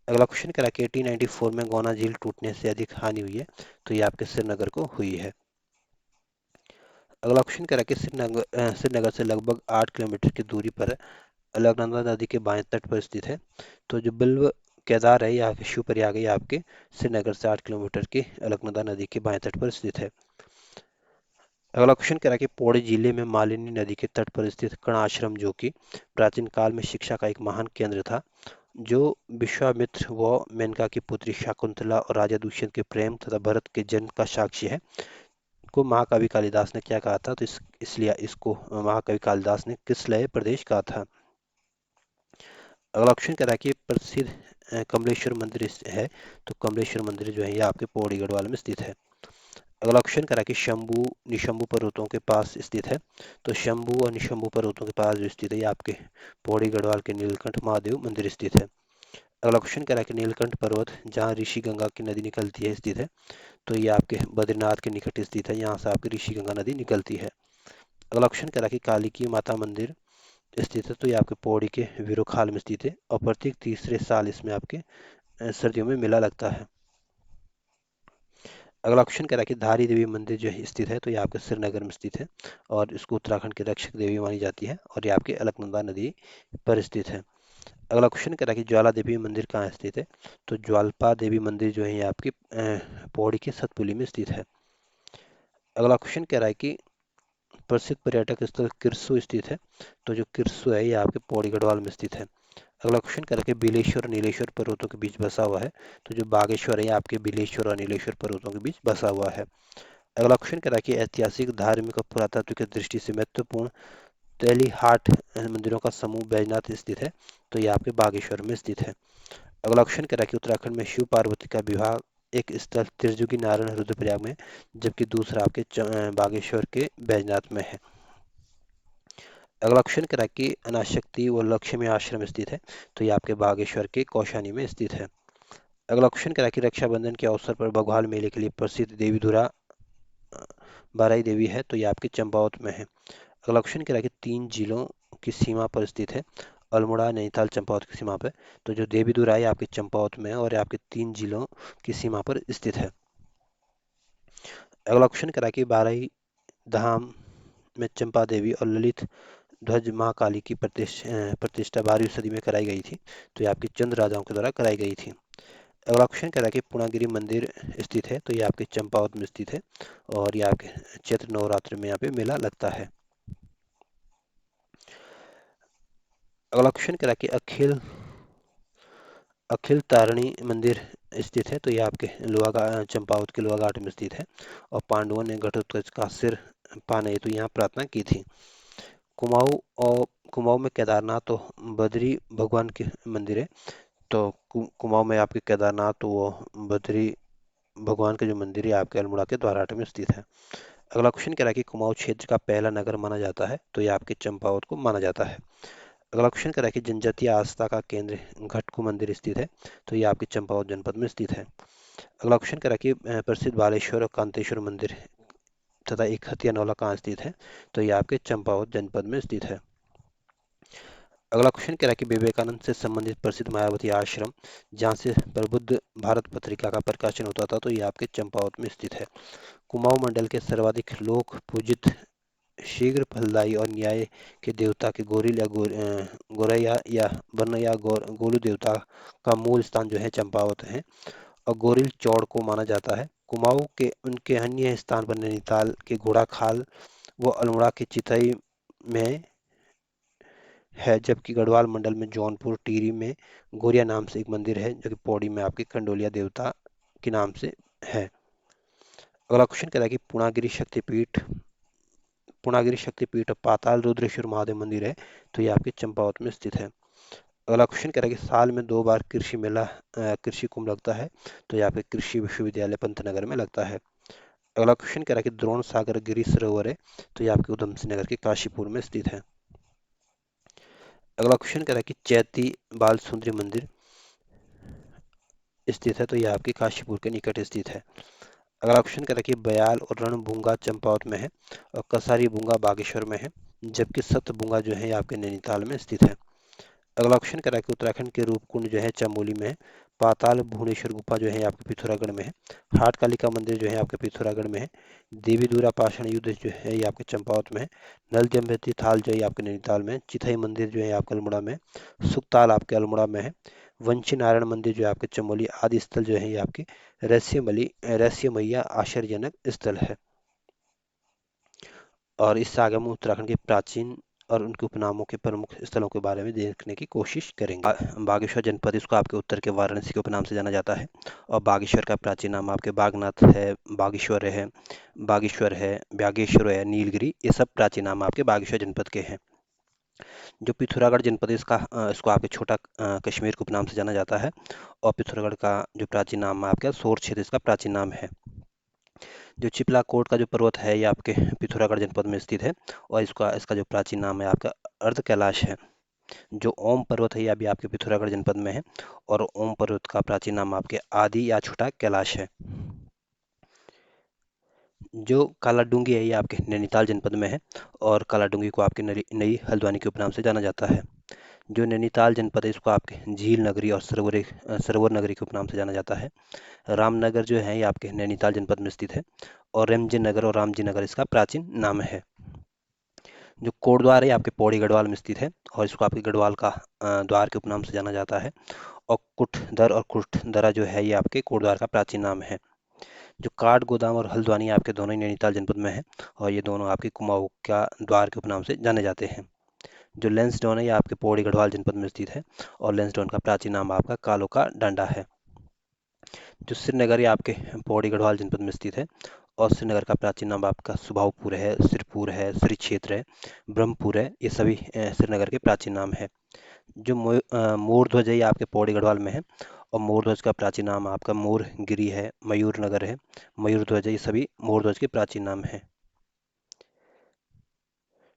S1: अगला क्वेश्चन करा कि 1894 में गौना झील टूटने से अधिक हानि हुई है। तो ये आपके श्रीनगर को हुई है। अगला क्वेश्चन कह रहा है कि श्रीनगर से लगभग 8 किलोमीटर की दूरी पर अलकनंदा नदी के बाएं तट पर स्थित है। तो जो बिल्व केदार है या शिवप्रयाग है ये आपके श्रीनगर से 8 किलोमीटर की अलकनंदा नदी के बाएं तट पर स्थित है। अगला क्वेश्चन कह रहा है कि पौड़ी जिले में मालिनी नदी के तट पर स्थित कर्ण आश्रम, जो कि प्राचीन काल में शिक्षा का एक महान केंद्र था, जो विश्वामित्र व मेनका की पुत्री शकुंतला और राजा दुष्यंत के प्रेम तथा भरत के जन्म का साक्षी है, को महाकवि कालिदास ने क्या कहा था? तो इसलिए इसको महाकवि कालिदास ने किसलय प्रदेश कहा था। अगला ऑप्शन कह रहा है कि प्रसिद्ध कमलेश्वर मंदिर है, तो कमलेश्वर मंदिर जो है ये आपके पौड़ी गढ़वाल में स्थित है। अगला ऑप्शन कह रहा है कि शंभू निशंभू पर्वतों के पास स्थित है, तो शंभू और निशंभू पर्वतों के पास जो स्थित है ये आपके पौड़ी गढ़वाल के नीलकंठ महादेव मंदिर स्थित है। अगला क्वेश्चन कह रहा है कि नीलकंठ पर्वत जहाँ ऋषि गंगा की नदी निकलती है स्थित है, तो ये आपके बद्रीनाथ के निकट स्थित है, यहाँ से आपकी ऋषि गंगा नदी निकलती है। अगला ऑप्शन कह रहा है कि काली की माता मंदिर स्थित है, तो ये आपके पौड़ी के वीरोखाल में स्थित है और प्रत्येक तीसरे साल इसमें आपके सर्दियों में मेला लगता है। अगला ऑप्शन कह रहा है कि धारी देवी मंदिर जो है स्थित है, तो ये आपके श्रीनगर में स्थित है और इसको उत्तराखंड की रक्षक देवी मानी जाती है और ये आपके अलकनंदा नदी पर स्थित है। अगला क्वेश्चन कह रहा है कि ज्वाला देवी मंदिर कहाँ स्थित है, तो ज्वालपा देवी मंदिर जो है ये आपकी पौड़ी के सतपुली में स्थित है। अगला क्वेश्चन कह रहा है कि प्रसिद्ध पर्यटक स्थल किरसू स्थित है, तो जो किरसू है ये आपके पौड़ी गढ़वाल में स्थित है। अगला क्वेश्चन कह रहा है कि बिलेश्वर और नीलेश्वर पर्वतों के बीच बसा हुआ है, तो जो बागेश्वर है ये आपके बिलेश्वर और नीलेश्वर पर्वतों के बीच बसा हुआ है। अगला क्वेश्चन कह रहा है कि ऐतिहासिक, धार्मिक और पुरातत्व की दृष्टि से महत्वपूर्ण तेलीहाट मंदिरों का समूह बैजनाथ स्थित है, तो ये आपके बागेश्वर में स्थित है। अगला क्वेश्चन कह रहा है कि उत्तराखंड में शिव पार्वती का विवाह एक स्थल त्रिजुगी नारायण रुद्रप्रयाग में, जबकि दूसरा आपके बागेश्वर के बैजनाथ में है। अगला क्वेश्चन कह रहा है कि अनाशक्ति व लक्ष्मी आश्रम स्थित है, तो ये आपके बागेश्वर के कौशानी में स्थित है। अगला क्वेश्चन कह रहा है कि रक्षाबंधन के अवसर पर बघवाल मेले के लिए प्रसिद्ध देवी धुरा बाराई देवी है, तो ये आपके चंपावत में है। अगला क्वेश्चन कह रहा है कि 3 जिलों की सीमा पर स्थित है, अल्मोड़ा, नैनीताल, चंपावत की सीमा पर, तो जो देवी धुरा है आपके चंपावत में है और ये आपके 3 जिलों की सीमा पर स्थित है। अगला क्वेश्चन कह रहा है कि बाराई धाम में चंपा देवी और ललित ध्वज माँ काली की प्रतिष्ठा 12वीं सदी में कराई गई थी, तो ये आपके चंद राजाओं के द्वारा कराई गई थी। अगला क्वेश्चन कह रहा है कि पूर्णागिरि मंदिर स्थित है, तो ये आपके चंपावत में स्थित है और ये आपके चैत्र नवरात्र में यहाँ पे मेला लगता है। अगला क्वेश्चन कह रहा है कि अखिल अखिल तारिणी मंदिर स्थित है, तो ये आपके चंपावत के लोहा घाट में स्थित है और पांडवों ने घटोत्कच का सिर पाने हेतु यहाँ प्रार्थना की थी। कुमाऊं और कुमाऊं में केदारनाथ तो बद्री भगवान के मंदिर है, तो कुमाऊं में आपके केदारनाथ तो वो बद्री भगवान के जो मंदिर है आपके अल्मोड़ा के द्वाराट में स्थित है। अगला क्वेश्चन कह रहा है कि कुमाऊं क्षेत्र का पहला नगर माना जाता है, तो ये आपके चंपावत को माना जाता है। अगला क्वेश्चन कह रहा है कि जनजातीय आस्था का केंद्र घटकू मंदिर स्थित है, तो ये आपके चंपावत जनपद में स्थित है। अगला क्वेश्चन कह रहा है कि प्रसिद्ध बालेश्वर और कांतेश्वर मंदिर तथा एक हथिया नौला कहाँ स्थित है, तो ये आपके चंपावत जनपद में स्थित है। अगला क्वेश्चन कह रहा है कि विवेकानंद से संबंधित प्रसिद्ध मायावती आश्रम जहाँ से प्रबुद्ध भारत पत्रिका का प्रकाशन होता था, तो ये आपके चंपावत में स्थित है। कुमाऊं मंडल के सर्वाधिक लोक पूजित शीघ्र फलदायी और न्याय के देवता के गोरिल या गोरैया या वर्ण या गोलू देवता का मूल स्थान जो है चंपावत है और गोरिल चौड़ को माना जाता है। कुमाऊं के उनके अन्य स्थान पर नैनीताल के घोड़ा खाल व अल्मोड़ा के चितई में है, जबकि गढ़वाल मंडल में जौनपुर टिहरी में गोरिया नाम से एक मंदिर है, जो कि पौड़ी में आपके खंडोलिया देवता के नाम से है। अगला क्वेश्चन कह रहा है कि पूर्णागिरि शक्तिपीठ और पाताल रुद्रेश्वर महादेव मंदिर है, तो ये आपके चंपावत में स्थित है। अगला क्वेश्चन कह रहा है कि साल में 2 बार कृषि मेला कृषि कुंभ लगता है, तो ये आपके कृषि विश्वविद्यालय पंतनगर में लगता है। अगला क्वेश्चन कह रहा है कि द्रोण सागर गिरी सरोवर है, तो ये आपके उधम सिंह नगर के काशीपुर में स्थित है। अगला क्वेश्चन कह रहा है कि चैती बाल सुंदरी मंदिर स्थित है, तो ये आपके काशीपुर के निकट स्थित है। अगला क्वेश्चन कह रहा है कि बयाल और रणभूंगा चंपावत में है और कसारी भूंगा बागेश्वर में है, जबकि सतभूंगा जो है ये आपके नैनीताल में स्थित है। अगला क्वेश्चन कह रहा है कि उत्तराखंड के रूपकुंड जो है चमोली में है, पाताल भुवनेश्वर गुफा जो है आपके पिथौरागढ़ में है, हाट कालिका मंदिर जो है आपके पिथौरागढ़ में है, देवी दूरा पाषाण युद्ध जो है ये आपके चंपावत में है, नल जमयंती थाल जो है आपके नैनीताल में है, चिथई मंदिर जो है आपके अल्मोड़ा में है, सुखताल आपके अल्मोड़ा में है, वंशी नारायण मंदिर जो है आपके चमोली, आदि स्थल जो है ये आपके रहस्यमयी आश्चर्यजनक स्थल है। और इससे आगे हम उत्तराखंड के प्राचीन और उनके उपनामों के प्रमुख स्थलों के बारे में देखने की कोशिश करेंगे। बागेश्वर जनपद, इसको आपके उत्तर के वाराणसी के उपनाम से जाना जाता है। और बागेश्वर का प्राचीन नाम आपके बागनाथ है, बागेश्वर है, नीलगिरी, ये सब प्राचीन नाम आपके बागेश्वर जनपद के हैं। जो पिथौरागढ़ जनपद है, इसको आपके छोटा कश्मीर के उपनाम से जाना जाता है। और पिथौरागढ़ का जो प्राचीन नाम है आपका सोर क्षेत्र, इसका प्राचीन नाम है। जो चिपलाकोट का जो पर्वत है ये आपके पिथौरागढ़ जनपद में स्थित है। और इसका इसका जो प्राचीन नाम है आपका अर्ध कैलाश है। जो ओम पर्वत है ये अभी आपके पिथौरागढ़ जनपद में है। और ओम पर्वत का प्राचीन नाम आपके आदि या छोटा कैलाश है। जो काला डूंगी है ये आपके नैनीताल जनपद में है। और काला डूंगी को आपके नई नई हल्द्वानी के उपनाम से जाना जाता है। जो नैनीताल जनपद है इसको आपके झील नगरी और सरोवर नगरी के उपनाम से जाना जाता है। रामनगर जो है ये आपके नैनीताल जनपद में स्थित है। और रेमजी नगर और रामजी नगर इसका प्राचीन नाम है। जो कोटद्वार है ये आपके पौड़ी गढ़वाल में स्थित है। और इसको आपके गढ़वाल का द्वार के उपनाम से जाना जाता है। और कुठधर और कुठधरा जो है ये आपके कोटद्वार का प्राचीन नाम है। जो काठ गोदाम और हल्द्वानी आपके दोनों ही नैनीताल जनपद में है। और ये दोनों आपके कुमाऊं का द्वार के उपनाम से जाने जाते हैं। जो लेंसडाउन है ये आपके पौड़ी गढ़वाल जनपद में स्थित है। और लेंसडाउन का प्राचीन नाम आपका कालो का डांडा है। जो श्रीनगर ये आपके पौड़ी गढ़वाल जनपद में स्थित है। और श्रीनगर का प्राचीन नाम आपका सुभावपुर है, सिरपुर है, श्री क्षेत्र है, ब्रह्मपुर है, ये सभी श्रीनगर के प्राचीन नाम है। जो मोर ध्वज है ये आपके पौड़ी गढ़वाल में है। और मोर ध्वज का प्राचीन नाम आपका मोरगिरी है, मयूर नगर है, मयूर ध्वज है, ये सभी मोर ध्वज के प्राचीन नाम है।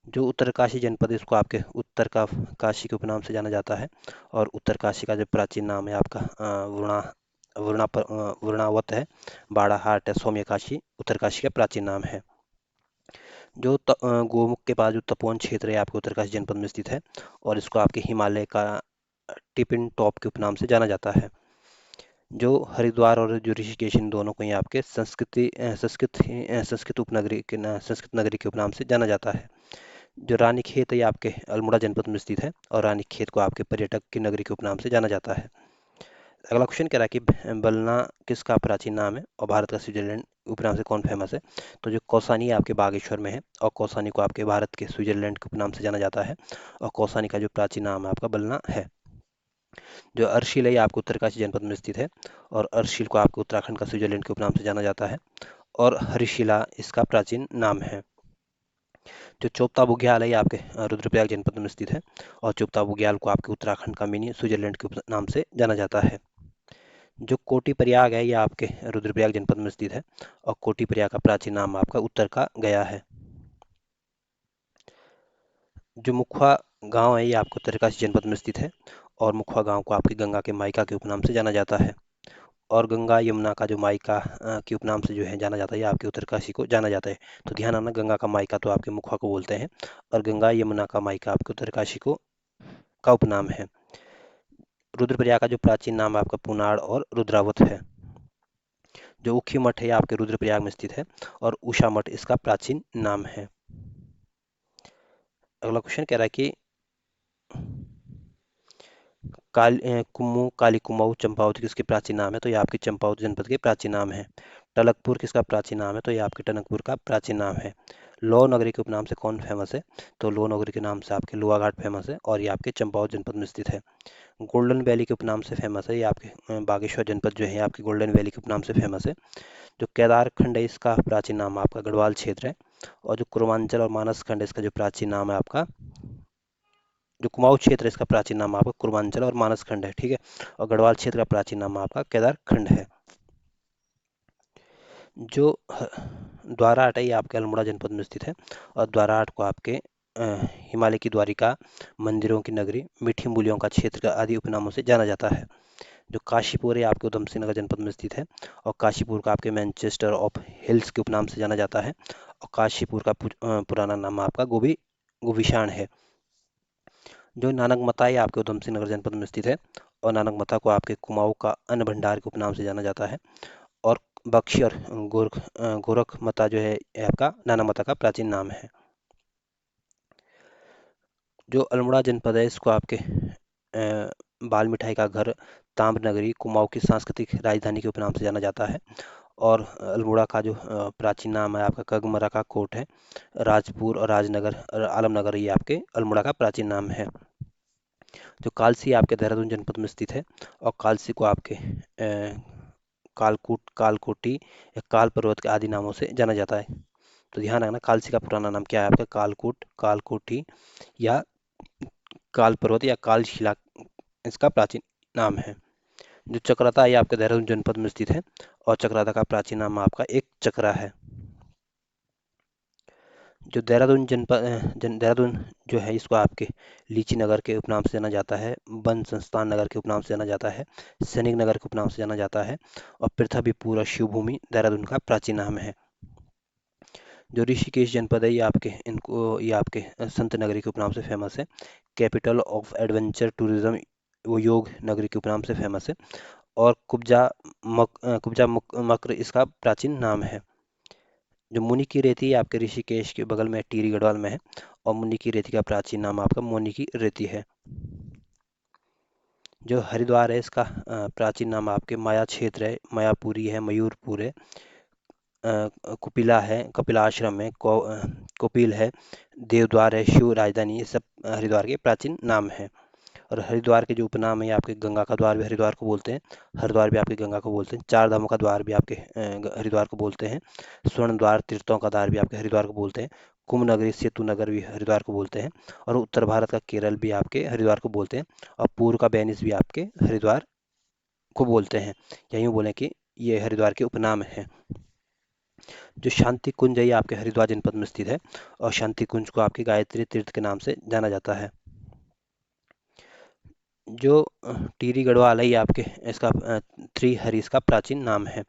S1: जो उत्तरकाशी जनपद है इसको आपके उत्तर का काशी के उपनाम से जाना जाता है। और उत्तरकाशी का जो प्राचीन नाम है आपका वरुणावत है, बाड़ाहाट है, सौम्यकाशी उत्तरकाशी का प्राचीन नाम है। जो गोमुख के पास जो तपोवन क्षेत्र है आपके उत्तरकाशी जनपद में स्थित है। और इसको आपके हिमालय का टिपिन टॉप के उपनाम से जाना जाता है। जो हरिद्वार और जो ऋषिकेश, इन दोनों को ही आपके संस्कृत नगरी के उपनाम से जाना जाता है। जो रानीखेत है ये आपके अल्मोड़ा जनपद में स्थित है। और रानीखेत को आपके पर्यटक की नगरी के उपनाम से जाना जाता है। अगला क्वेश्चन कह रहा है कि बलना किसका प्राचीन नाम है और भारत का स्विट्जरलैंड उपनाम से कौन फेमस है। तो जो कौसानी है आपके बागेश्वर में है। और कौसानी को आपके भारत के स्विट्जरलैंड के उपनाम से जाना जाता है। और कौसानी का जो प्राचीन नाम है आपका बलना है। जो अर्शिल है ये आपको उत्तरकाशी जनपद में स्थित है। और अर्शिल को आपको उत्तराखंड का स्विट्जरलैंड के उपनाम से जाना जाता है। और हरिशिला इसका प्राचीन नाम है। जो चोपता बुग्याल है ये आपके रुद्रप्रयाग जनपद में स्थित है। और चोपता बुग्याल को आपके उत्तराखंड का मिनी स्विट्जरलैंड के नाम से जाना जाता है। जो कोटी प्रयाग है ये आपके रुद्रप्रयाग जनपद में स्थित है। और कोटी प्रयाग का प्राचीन नाम आपका उत्तर का गया है। जो मुखवा गांव है ये आपको उत्तरकाशी जनपद में स्थित है। और मुखवा गांव को आपकी गंगा के मायका के उपनाम से जाना जाता है। और गंगा यमुना का जो मायका के उपनाम से जो है जाना जाता है, ये आपके उत्तरकाशी को जाना जाता है। तो ध्यान रखना, गंगा का मायका तो आपके मुखवा को बोलते हैं। और गंगा यमुना का मायका आपके उत्तरकाशी को का उपनाम है। रुद्रप्रयाग का जो प्राचीन नाम है आपका पुनाड़ और रुद्रावत है। जो उखी मठ है ये आपके रुद्रप्रयाग में स्थित है। और उषा मठ इसका प्राचीन नाम है। अगला क्वेश्चन कह रहा है कि कुम्मू, काली कुमाऊं, चंपावत किसके प्राचीन नाम है। तो ये आपके चंपावत जनपद के प्राचीन नाम है। टनकपुर किसका प्राचीन नाम है। तो ये आपके टनकपुर का प्राचीन नाम है। लौ नगरी के उपनाम से कौन फेमस है। तो लौ नगरी के नाम से आपके लोहाघाट फेमस है। और ये आपके चंपावत जनपद में स्थित है। गोल्डन वैली के उपनाम से फेमस है ये आपके बागेश्वर जनपद जो है आपके गोल्डन वैली के उपनाम से फेमस है। जो केदार खंड है इसका प्राचीन नाम आपका गढ़वाल क्षेत्र है। और जो कुरमांचल और मानस खंड है इसका जो प्राचीन नाम है आपका, जो कुमाऊं क्षेत्र है इसका प्राचीन नाम आपका कुरमांचल और मानस खंड है, ठीक है। और गढ़वाल क्षेत्र का प्राचीन नाम आपका केदार खंड है। जो द्वाराहाट है ये आपके अल्मोड़ा जनपद में स्थित है। और द्वाराहाट को आपके हिमालय की द्वारिका, मंदिरों की नगरी, मीठी मूलियों का क्षेत्र आदि उपनामों से जाना जाता है। जो काशीपुर है आपके उधम सिंह नगर जनपद में स्थित है। और काशीपुर का आपके मैनचेस्टर ऑफ हिल्स के उपनाम से जाना जाता है। और काशीपुर का पुराना नाम आपका गोविशाण है। जो नानक मता है आपके उधम सिंह नगर जनपद में स्थित है। और नानक मता को आपके कुमाऊं का अन्न भंडार के उपनाम से जाना जाता है। और बख्शी और गोरख मता जो है ये आपका नानक मता का प्राचीन नाम है। जो अल्मोड़ा जनपद है इसको आपके बाल मिठाई का घर, ताम्र नगरी, कुमाऊं की सांस्कृतिक राजधानी के उपनाम से जाना जाता है। और अल्मोड़ा का जो प्राचीन नाम है आपका कगमरा का कोट है। राजपुर और राजनगर और आलमनगर ये आपके अल्मोड़ा का प्राचीन नाम है। जो कालसी आपके देहरादून जनपद में स्थित है, और कालसी को आपके कालकोटी या काल पर्वत के आदि नामों से जाना जाता है। तो ध्यान रखना, कालसी का पुराना नाम क्या है आपका, कालकोटी या काल पर्वत या कालशिला इसका प्राचीन नाम है। जो चक्राता ये आपके देहरादून जनपद में स्थित है, और चक्राता का प्राचीन नाम आपका एक चक्रा है। जो देहरादून जो है इसको आपके लीची नगर के उपनाम से जाना जाता है, वन संस्थान नगर के उपनाम से जाना जाता है, सैनिक नगर के उपनाम से जाना जाता है, और पृथ्वी पूरा शिवभूमि देहरादून का प्राचीन नाम है। जो ऋषिकेश जनपद है ये आपके संत नगरी के उपनाम से फेमस है। कैपिटल ऑफ एडवेंचर टूरिज्म वो योग नगरी के उपनाम से फेमस है। और मक्र इसका प्राचीन नाम है। जो मुनि की रेती है आपके ऋषिकेश के बगल में टिहरी गढ़वाल में है, और मुनि की रेती का प्राचीन नाम आपका मुनि की रेती है। जो हरिद्वार है इसका प्राचीन नाम आपके माया क्षेत्र है, मायापुरी है, मयूरपुर है, कुपिला है, कपिलाश्रम है, कोपिल है, देवद्वार है, शिव राजधानी, ये सब हरिद्वार के प्राचीन नाम है। और हरिद्वार के जो उपनाम है आपके गंगा का द्वार भी हरिद्वार को बोलते हैं, हरिद्वार भी आपके गंगा को बोलते हैं, चार धामों का द्वार भी आपके हरिद्वार को बोलते हैं, स्वर्ण द्वार तीर्थों का द्वार भी आपके हरिद्वार को बोलते हैं, कुंभ नगरी सेतु नगर भी हरिद्वार को बोलते हैं, और उत्तर भारत का केरल भी आपके हरिद्वार को बोलते हैं, और पूर्व का वेनिस भी आपके हरिद्वार को बोलते हैं। या यूँ बोलें कि ये हरिद्वार के उपनाम हैं। जो शांति कुंज है ये आपके हरिद्वार जनपद में स्थित है, और शांति कुंज को आपके गायत्री तीर्थ के नाम से जाना जाता है। जो टिहरी गढ़वाल है ये आपके इसका त्रिहरि इसका प्राचीन नाम है।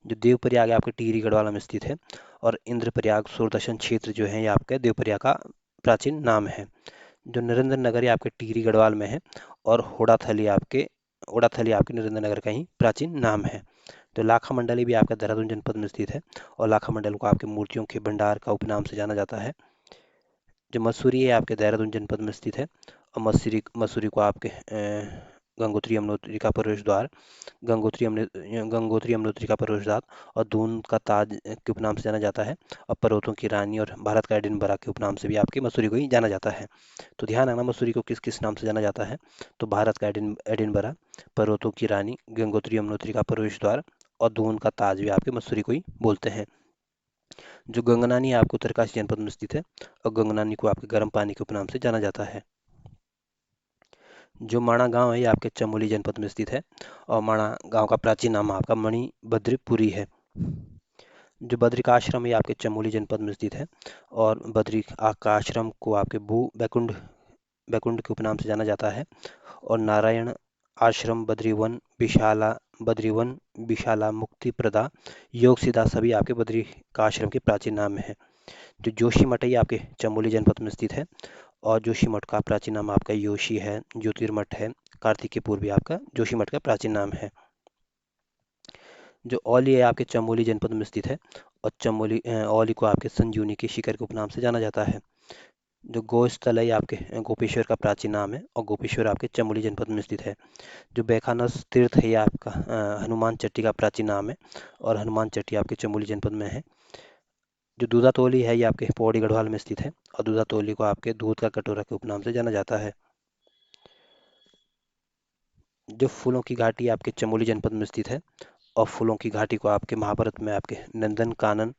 S1: जो देवप्रयाग है आपके टिहरी गढ़वाल में स्थित है, और इंद्रप्रयाग सूरदर्शन क्षेत्र जो है ये आपके देवप्रयाग का प्राचीन नाम है। जो नरेंद्र नगर है आपके टिहरी गढ़वाल में है, और ओडाथली आपके नरेंद्र नगर का ही प्राचीन नाम है। तो लाखा मंडली भी आपका देहरादून जनपद में स्थित है, और लाखा मंडल को आपके मूर्तियों के भंडार का उपनाम से जाना जाता है। जो मसूरी है आपके देहरादून जनपद में स्थित है, और मसूरी मसूरी को आपके गंगोत्री यमुनोत्री का प्रवेश द्वार, गंगोत्री यमुनोत्री का प्रवेश द्वार, और दून का ताज के उपनाम से जाना जाता है, और पर्वतों की रानी और भारत का एडिनबरा के उपनाम से भी आपके मसूरी को ही जाना जाता है। तो ध्यान रखना, मसूरी को किस किस नाम से जाना जाता है, तो भारत का एडिनबरा, पर्वतों की रानी, गंगोत्री यमुनोत्री का प्रवेश द्वार, और दून का ताज भी आपके मसूरी को ही बोलते हैं। जो गंगनानी आपको उत्तरकाशी जनपद में स्थित है, और गंगनानी को आपके गर्म पानी के उपनाम से जाना जाता है। जो माणा गांव है ये आपके चमोली जनपद में स्थित है, और माणा गांव का प्राचीन नाम आपका मणिभद्रपुरी है। जो बद्रिक आश्रम है ये आपके चमोली जनपद में स्थित है, और बद्रिक का आश्रम को आपके भू बैकुंठ बैकुंठ के उपनाम से जाना जाता है। और नारायण आश्रम, बद्रीवन विशाला, मुक्ति प्रदा, योग सिद्धा सभी आपके बद्रिक आश्रम के प्राचीन नाम है। जो जोशी मठ है ये आपके चमोली जनपद में स्थित है, और जोशी मठ का प्राचीन नाम आपका योशी है, ज्योतिर्मठ है, कार्तिकेयपुर भी आपका जोशी मठ का प्राचीन नाम है। जो औली है आपके चमोली जनपद में स्थित है, और औली को आपके संजीवनी के शिखर के उपनाम से जाना जाता है। जो गोस्थल है ये आपके गोपेश्वर का प्राचीन नाम है, और गोपेश्वर आपके चमोली जनपद में स्थित है। जो बैखानस तीर्थ है ये आपका हनुमान चट्टी का प्राचीन नाम है, और हनुमान चट्टी आपके चमोली जनपद में है। जो दूधा तोली है ये आपके पौड़ी गढ़वाल में स्थित है, और दूधा तोली को आपके दूध का कटोरा के उपनाम से जाना जाता है। जो फूलों की घाटी आपके चमोली जनपद में स्थित है, और फूलों की घाटी को आपके महाभारत में आपके नंदन कानन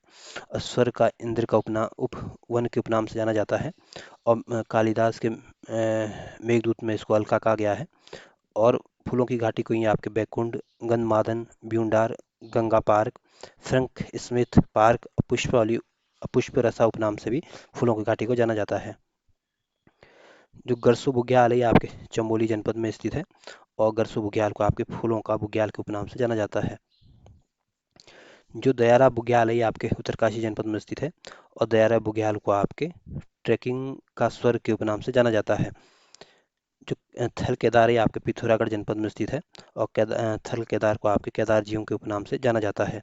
S1: स्वर का इंद्र का उपवन के उपनाम से जाना जाता है, और कालिदास के मेघदूत में इसको अलका कहा गया है। और फूलों की घाटी को ही आपके Baikunth, Gandhamadan, Bhyundar, Ganga park, Frank Smythe park, पुष्प रसा उपनाम से भी फूलों की घाटी को जाना जाता है। जो गरसू बुग्याल है ये आपके चमोली जनपद में स्थित है, और गरसू बुग्याल को आपके फूलों का बुग्याल के उपनाम से जाना जाता है। जो दयारा बुग्याल है ये आपके उत्तरकाशी जनपद में स्थित है, और दयारा बुग्याल को आपके ट्रैकिंग का स्वर्ग के उपनाम से जाना जाता है। जो थल केदार है आपके पिथौरागढ़ जनपद में स्थित है, और थल केदार को आपके केदार जीयों के उपनाम से जाना जाता है।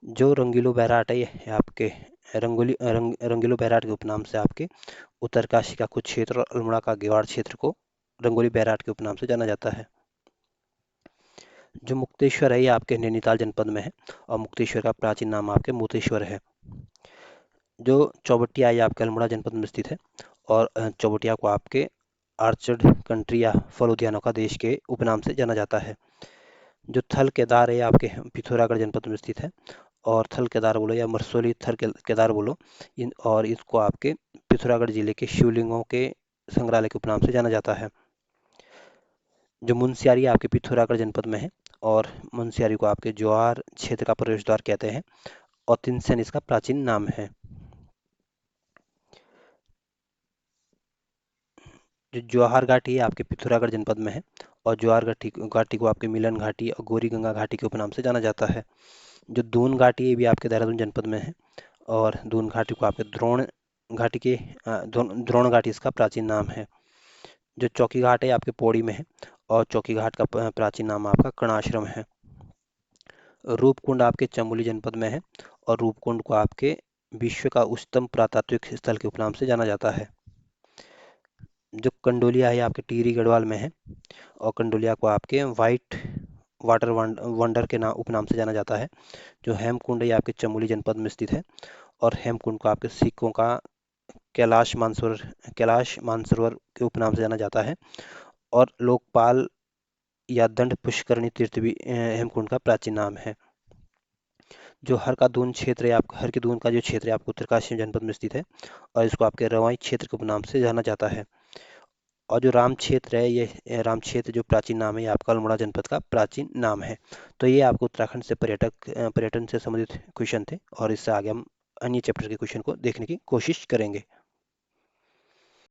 S1: जो रंगीलो बैराट है ये आपके रंगीलो बैराट के उपनाम से आपके उत्तरकाशी का कुछ क्षेत्र और अल्मोड़ा का गेवाड़ क्षेत्र को रंगोली बैराट के उपनाम से जाना जाता है। जो मुक्तेश्वर है ये आपके नैनीताल जनपद में है, और मुक्तेश्वर का प्राचीन नाम आपके मुतेश्वर है। जो चौबटिया है ये आपके अल्मोड़ा जनपद में स्थित है, और चौबटिया को आपके आर्चर्ड कंट्री या फल उद्यानों का देश के उपनाम से जाना जाता है। जो थल केदार है ये आपके पिथौरागढ़ जनपद में स्थित है, और थल केदार बोलो या मरसोली थल केदार बोलो, इन और इसको आपके पिथौरागढ़ जिले के शिवलिंगों के संग्रहालय के उपनाम से जाना जाता है। जो मुनस्यारी आपके पिथौरागढ़ जनपद में है, और मुनस्यारी को आपके ज्वार क्षेत्र का प्रवेश द्वार कहते हैं, और तिनसन इसका प्राचीन नाम है। जो ज्वाहर घाटी है आपके पिथौरागढ़ जनपद में है, और ज्वार घाटी घाटी को आपके मिलन घाटी और गौरी गंगा घाटी के उपनाम से जाना जाता है। जो दून घाटी है भी आपके देहरादून जनपद में है, और दून घाटी को आपके द्रोण घाटी के द्रोण घाटी इसका प्राचीन नाम है। जो चौकी घाट है आपके पौड़ी में है, और चौकी घाट का प्राचीन नाम आपका कर्णाश्रम है। रूपकुंड आपके चमोली जनपद में है, और रूपकुंड को आपके विश्व का उच्चतम पुरातात्विक स्थल के उपनाम से जाना जाता है। जो कंडोलिया है आपके टिहरी गढ़वाल में है, और कंडोलिया को आपके वाइट वाटर वंडर के नाम उपनाम से जाना जाता है। जो हेमकुंड है ये आपके चमोली जनपद में स्थित है, और हेमकुंड को आपके सिखों का कैलाश मानसरोवर के उपनाम से जाना जाता है। और लोकपाल या दंड पुष्करणी तीर्थ भी हेमकुंड का प्राचीन नाम है। जो हर का दून क्षेत्र है आप हर के दून का जो क्षेत्र है आपको उत्तरकाशी जनपद में स्थित है, और इसको आपके रवाई क्षेत्र के उपनाम से जाना जाता है। और जो राम क्षेत्र है ये राम क्षेत्र जो प्राचीन नाम है ये आपका अल्मोड़ा जनपद का प्राचीन नाम है। तो ये आपको उत्तराखंड से पर्यटन से संबंधित क्वेश्चन थे, और इससे आगे हम अन्य चैप्टर के क्वेश्चन को देखने की कोशिश करेंगे।